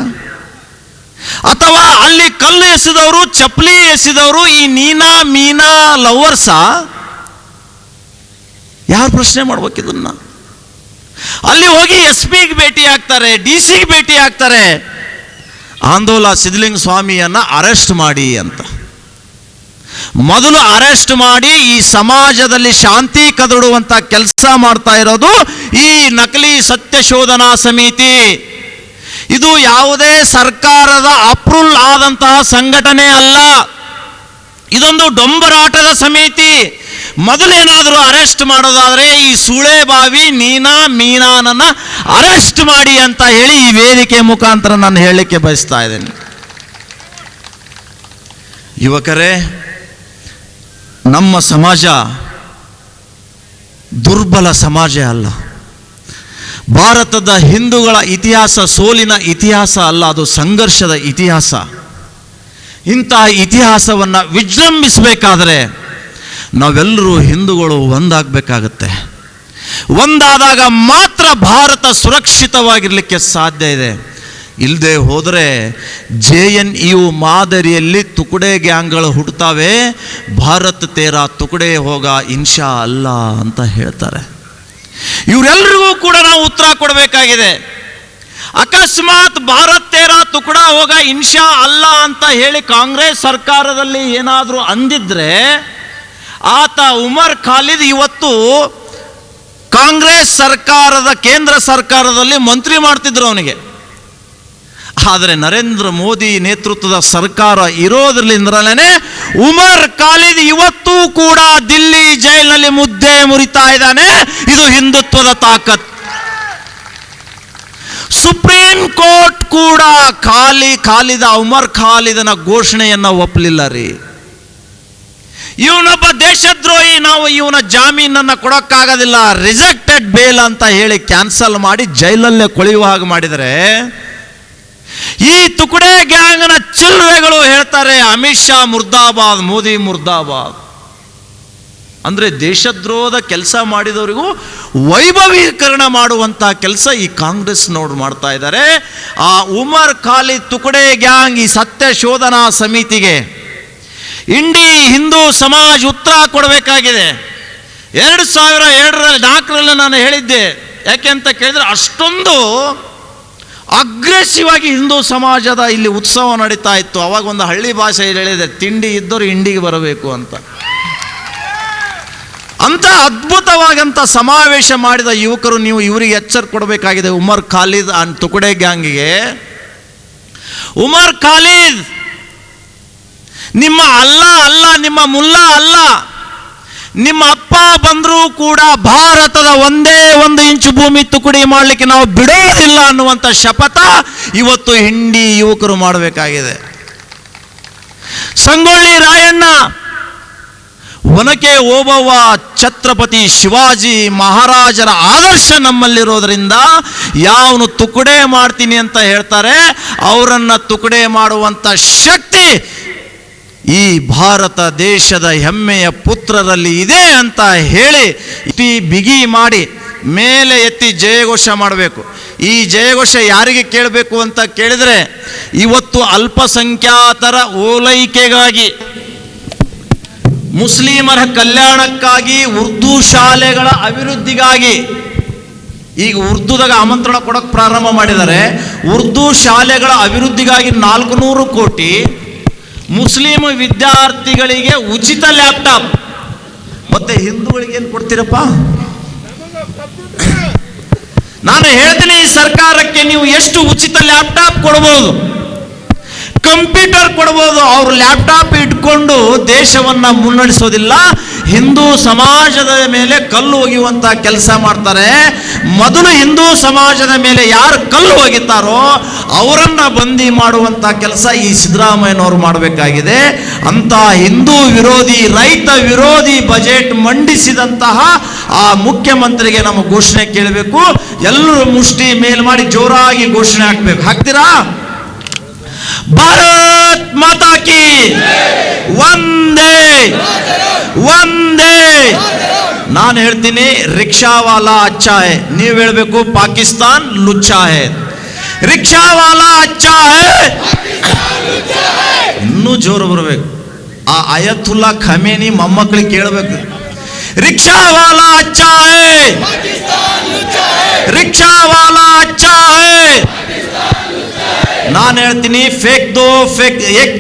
ಅಥವಾ ಅಲ್ಲಿ ಕಲ್ಲು ಎಸೆದವರು, ಚಪ್ಪಲಿ ಎಸೆದವರು ಈ ನೀನಾ ಮೀನಾ ಲವರ್ಸಾ? ಯಾರು ಪ್ರಶ್ನೆ ಮಾಡ್ಬೇಕಿದನ್ನ? ಅಲ್ಲಿ ಹೋಗಿ SP-ಗೆ ಭೇಟಿ ಆಗ್ತಾರೆ, DC-ಗೆ ಭೇಟಿ ಆಗ್ತಾರೆ. ಆಂದೋಲ ಸಿದ್ಧಲಿಂಗ ಸ್ವಾಮಿಯನ್ನ ಅರೆಸ್ಟ್ ಮಾಡಿ ಅಂತ. ಮೊದಲು ಅರೆಸ್ಟ್ ಮಾಡಿ ಈ ಸಮಾಜದಲ್ಲಿ ಶಾಂತಿ ಕದಡುವಂತ ಕೆಲಸ ಮಾಡ್ತಾ ಇರೋದು ಈ ನಕಲಿ ಸತ್ಯ ಶೋಧನಾ ಸಮಿತಿ. ಇದು ಯಾವುದೇ ಸರ್ಕಾರದ ಅಪ್ರೂವಲ್ ಆದಂತಹ ಸಂಘಟನೆ ಅಲ್ಲ. ಇದೊಂದು ಡೊಂಬರಾಟದ ಸಮಿತಿ. ಮೊದಲೇನಾದರೂ ಅರೆಸ್ಟ್ ಮಾಡೋದಾದ್ರೆ ಈ ಸುಳೇಬಾವಿ ನೀನಾ ಮೀನಾನನ್ನ ಅರೆಸ್ಟ್ ಮಾಡಿ ಅಂತ ಹೇಳಿ ಈ ವೇದಿಕೆ ಮುಖಾಂತರ ನಾನು ಹೇಳಲಿಕ್ಕೆ ಬಯಸ್ತಾ ಇದ್ದೇನೆ. ಯುವಕರೇ, ನಮ್ಮ ಸಮಾಜ ದುರ್ಬಲ ಸಮಾಜ ಅಲ್ಲ. ಭಾರತದ ಹಿಂದೂಗಳ ಇತಿಹಾಸ ಸೋಲಿನ ಇತಿಹಾಸ ಅಲ್ಲ, ಅದು ಸಂಘರ್ಷದ ಇತಿಹಾಸ. ಇಂತಹ ಇತಿಹಾಸವನ್ನು ವಿಜೃಂಭಿಸಬೇಕಾದ್ರೆ ನಾವೆಲ್ಲರೂ ಹಿಂದೂಗಳು ಒಂದಾಗಬೇಕಾಗತ್ತೆ. ಒಂದಾದಾಗ ಮಾತ್ರ ಭಾರತ ಸುರಕ್ಷಿತವಾಗಿರಲಿಕ್ಕೆ ಸಾಧ್ಯ ಇದೆ. ಇಲ್ಲದೆ ಹೋದರೆ JNU ಮಾದರಿಯಲ್ಲಿ ತುಕಡೆ ಗ್ಯಾಂಗ್ಗಳು ಹುಟ್ಟುತ್ತವೆ. ಭಾರತ ತೇರಾ ತುಕಡೆ ಹೋಗ ಇನ್ಶಾ ಅಲ್ಲ ಅಂತ ಹೇಳ್ತಾರೆ. ಇವರೆಲ್ಲರಿಗೂ ಕೂಡ ನಾವು ಉತ್ತರ ಕೊಡಬೇಕಾಗಿದೆ. ಅಕಸ್ಮಾತ್ ಭಾರತ್ ತೇರಾ ತುಕಡ ಹೋಗ ಇನ್ಶಾ ಅಲ್ಲ ಅಂತ ಹೇಳಿ ಕಾಂಗ್ರೆಸ್ ಸರ್ಕಾರದಲ್ಲಿ ಏನಾದರೂ ಅಂದಿದ್ರೆ ಆತ ಉಮರ್ ಖಾಲಿದ್ ಇವತ್ತು ಕಾಂಗ್ರೆಸ್ ಸರ್ಕಾರದ ಕೇಂದ್ರ ಸರ್ಕಾರದಲ್ಲಿ ಮಂತ್ರಿ ಮಾಡ್ತಿದ್ರು ಅವನಿಗೆ. ಆದರೆ ನರೇಂದ್ರ ಮೋದಿ ನೇತೃತ್ವದ ಸರ್ಕಾರ ಇರೋದ್ರಿಂದಲೇ ಉಮರ್ ಖಾಲಿದ್ ಇವತ್ತೂ ಕೂಡ ದಿಲ್ಲಿ ಜೈಲಿನಲ್ಲಿ ಮುದ್ದೆ ಮುರಿತಾ ಇದ್ದಾನೆ. ಇದು ಹಿಂದುತ್ವದ ತಾಕತ್. ಸುಪ್ರೀಂ ಕೋರ್ಟ್ ಕೂಡ ಖಾಲಿದ ಉಮರ್ ಖಾಲಿದನ ಘೋಷಣೆಯನ್ನ ಒಪ್ಪಲಿಲ್ಲ ರೀ. ಇವನೊಬ್ಬ ದೇಶದ್ರೋಹಿ, ನಾವು ಇವನ ಜಾಮೀನನ್ನು ಕೊಡೋಕ್ಕಾಗೋದಿಲ್ಲ, ರಿಜೆಕ್ಟೆಡ್ ಬೇಲ್ ಅಂತ ಹೇಳಿ ಕ್ಯಾನ್ಸಲ್ ಮಾಡಿ ಜೈಲಲ್ಲೇ ಕೊಳೆಯುವ ಹಾಗೆ ಮಾಡಿದರೆ ಈ ತುಕಡೆ ಗ್ಯಾಂಗ್ನ ಚಿಲ್ಲರೆಗಳು ಹೇಳ್ತಾರೆ ಅಮಿತ್ ಶಾ ಮುರ್ದಾಬಾದ್, ಮೋದಿ ಮುರ್ದಾಬಾದ್. ಅಂದ್ರೆ ದೇಶದ್ರೋಹದ ಕೆಲಸ ಮಾಡಿದವರಿಗೂ ವೈಭವೀಕರಣ ಮಾಡುವಂತಹ ಕೆಲಸ ಈ ಕಾಂಗ್ರೆಸ್ನವರು ಮಾಡ್ತಾ ಇದ್ದಾರೆ. ಆ ಉಮರ್ ಖಾಲಿದ್ ತುಕಡೆ ಗ್ಯಾಂಗ್ ಈ ಸತ್ಯ ಶೋಧನಾ ಸಮಿತಿಗೆ ಇಂಡಿ ಹಿಂದೂ ಸಮಾಜ ಉತ್ತರ ಕೊಡಬೇಕಾಗಿದೆ. 2004ರಲ್ಲಿ ನಾನು ಹೇಳಿದ್ದೆ. ಯಾಕೆ ಅಂತ ಕೇಳಿದ್ರೆ ಅಷ್ಟೊಂದು ಅಗ್ರೆಸಿವ್ ಆಗಿ ಹಿಂದೂ ಸಮಾಜದ ಇಲ್ಲಿ ಉತ್ಸವ ನಡೀತಾ ಇತ್ತು. ಅವಾಗ ಒಂದು ಹಳ್ಳಿ ಭಾಷೆಯಲ್ಲಿ ಹೇಳಿದೆ, ತಿಂಡಿ ಇದ್ದವರು ಇಂಡಿಗೆ ಬರಬೇಕು ಅಂತ. ಅಂತ ಅದ್ಭುತವಾದಂಥ ಸಮಾವೇಶ ಮಾಡಿದ ಯುವಕರು, ನೀವು ಇವರಿಗೆ ಎಚ್ಚರ ಕೊಡಬೇಕಾಗಿದೆ. ಉಮರ್ ಖಾಲಿದ್ ಅಂಡ್ ತುಕಡೆ ಗ್ಯಾಂಗಿಗೆ, ಉಮರ್ ಖಾಲಿದ್ ನಿಮ್ಮ ಅಲ್ಲ, ನಿಮ್ಮ ಮುಲ್ಲಾ ಅಲ್ಲ, ನಿಮ್ಮ ಅಪ್ಪ ಬಂದರೂ ಕೂಡ ಭಾರತದ ಒಂದೇ ಒಂದು ಇಂಚು ಭೂಮಿ ತುಕಡಿ ಮಾಡಲಿಕ್ಕೆ ನಾವು ಬಿಡೋದಿಲ್ಲ ಅನ್ನುವಂಥ ಶಪಥ ಇವತ್ತು ಹಿಂಡಿ ಯುವಕರು ಮಾಡಬೇಕಾಗಿದೆ. ಸಂಗೊಳ್ಳಿ ರಾಯಣ್ಣ, ಒನಕೆ ಓಬವ್ವ, ಛತ್ರಪತಿ ಶಿವಾಜಿ ಮಹಾರಾಜರ ಆದರ್ಶ ನಮ್ಮಲ್ಲಿರೋದ್ರಿಂದ ಯಾವನು ತುಕಡೆ ಮಾಡ್ತೀನಿ ಅಂತ ಹೇಳ್ತಾರೆ ಅವರನ್ನು ತುಕಡೆ ಮಾಡುವಂಥ ಶಕ್ತಿ ಈ ಭಾರತ ದೇಶದ ಹೆಮ್ಮೆಯ ಪುತ್ರರಲ್ಲಿ ಇದೆ ಅಂತ ಹೇಳಿ ಬಿಗಿ ಮಾಡಿ ಮೇಲೆ ಎತ್ತಿ ಜಯಘೋಷ ಮಾಡಬೇಕು. ಈ ಜಯಘೋಷ ಯಾರಿಗೆ ಕೇಳಬೇಕು ಅಂತ ಕೇಳಿದರೆ, ಇವತ್ತು ಅಲ್ಪಸಂಖ್ಯಾತರ ಓಲೈಕೆಗಾಗಿ, ಮುಸ್ಲಿಮರ ಕಲ್ಯಾಣಕ್ಕಾಗಿ, ಉರ್ದು ಶಾಲೆಗಳ ಅಭಿವೃದ್ಧಿಗಾಗಿ, ಈಗ ಉರ್ದುದಾಗ ಆಮಂತ್ರಣ ಕೊಡೋಕೆ ಪ್ರಾರಂಭ ಮಾಡಿದ್ದಾರೆ. ಉರ್ದು ಶಾಲೆಗಳ ಅಭಿವೃದ್ಧಿಗಾಗಿ 400 ಕೋಟಿ, ಮುಸ್ಲಿಂ ವಿದ್ಯಾರ್ಥಿಗಳಿಗೆ ಉಚಿತ ಲ್ಯಾಪ್ಟಾಪ್, ಮತ್ತೆ ಹಿಂದೂಗಳಿಗೆ ಏನು ಕೊಡ್ತೀರಪ್ಪ? ನಾನು ಹೇಳ್ತೀನಿ, ಈ ಸರ್ಕಾರಕ್ಕೆ ನೀವು ಎಷ್ಟು ಉಚಿತ ಲ್ಯಾಪ್ಟಾಪ್ ಕೊಡ್ಬೋದು, ಕಂಪ್ಯೂಟರ್ ಕೊಡ್ಬೋದು. ಅವರು ಲ್ಯಾಪ್ಟಾಪ್ ಇಟ್ಕೊಂಡು ದೇಶವನ್ನು ಮುನ್ನಡೆಸೋದಿಲ್ಲ, ಹಿಂದೂ ಸಮಾಜದ ಮೇಲೆ ಕಲ್ಲು ಒಗೆಯುವಂಥ ಕೆಲಸ ಮಾಡ್ತಾರೆ. ಮೊದಲು ಹಿಂದೂ ಸಮಾಜದ ಮೇಲೆ ಯಾರು ಕಲ್ಲು ಒಗಿತಾರೋ ಅವರನ್ನು ಬಂದಿ ಮಾಡುವಂಥ ಕೆಲಸ ಈ ಸಿದ್ದರಾಮಯ್ಯನವರು ಮಾಡಬೇಕಾಗಿದೆ. ಅಂತ ಹಿಂದೂ ವಿರೋಧಿ, ರೈತ ವಿರೋಧಿ ಬಜೆಟ್ ಮಂಡಿಸಿದಂತಹ ಆ ಮುಖ್ಯಮಂತ್ರಿಗೆ ನಮ್ಮ ಘೋಷಣೆ ಕೇಳಬೇಕು. ಎಲ್ಲರೂ ಮುಷ್ಟಿ ಮೇಲ್ ಮಾಡಿ ಜೋರಾಗಿ ಘೋಷಣೆ ಹಾಕಬೇಕು. ಹಾಕ್ತೀರಾ? ಭಾರತ್ ಮಾತಾ ಕಿ ವಂದೇ ವಂದೇ. ನಾನು ಹೇಳ್ತೀನಿ, ರಿಕ್ಷಾವಾಲಾ ಅಚ್ಚಾ ಹೈ, ನೀವು ಹೇಳ್ಬೇಕು ಪಾಕಿಸ್ತಾನ್ ಲುಚ್ಚಾ ಹೈ. ರಿಕ್ಷಾವಾಲಾ ಅಚ್ಚಾ ಹೈ, ಇನ್ನೂ ಜೋರು ಬರಬೇಕು. ಆ ಅಯತುಲ್ಲಾ ಖಮೇನಿ ಮೊಮ್ಮಕ್ಕಳಿಗೆ ಕೇಳಬೇಕು, ರಿಕ್ಷಾವಾಲಾ ಅಚ್ಚಾ ಹೈ, ರಿಕ್ಷಾವಾಲಾ ಅಚ್ಚಾ ಹೈ. ನಾನು ಹೇಳ್ತೀನಿ ಫೇಕ್ ದೋ ಏಕ್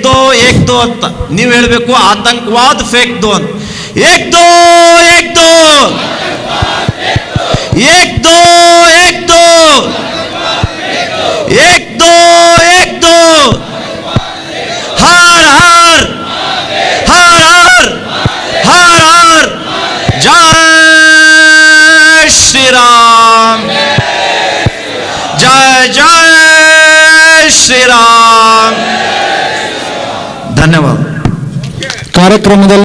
ದೋ ಅಂತ, ನೀವು ಹೇಳ್ಬೇಕು ಆತಂಕವಾದ ಫೇಕ್ ದೋ ಅಂತ. ಏಕ್ ದೋ ಏಕ್ ದೋ ಏಕ್ ದೋ ಏಕ್ ದೋ ಏಕ್ ದೋ ಏಕ್ ದೋ. ಹರ್ ಹರ್ ಹರ್ ಹರ್ ಹರ್ ಹರ್ ಜೈ ಶ್ರೀರಾಮ್, ಜಯ ಜಯ ಶ್ರೀರಾಮ್. ಧನ್ಯವಾದ. ಕಾರ್ಯಕ್ರಮದಲ್ಲಿ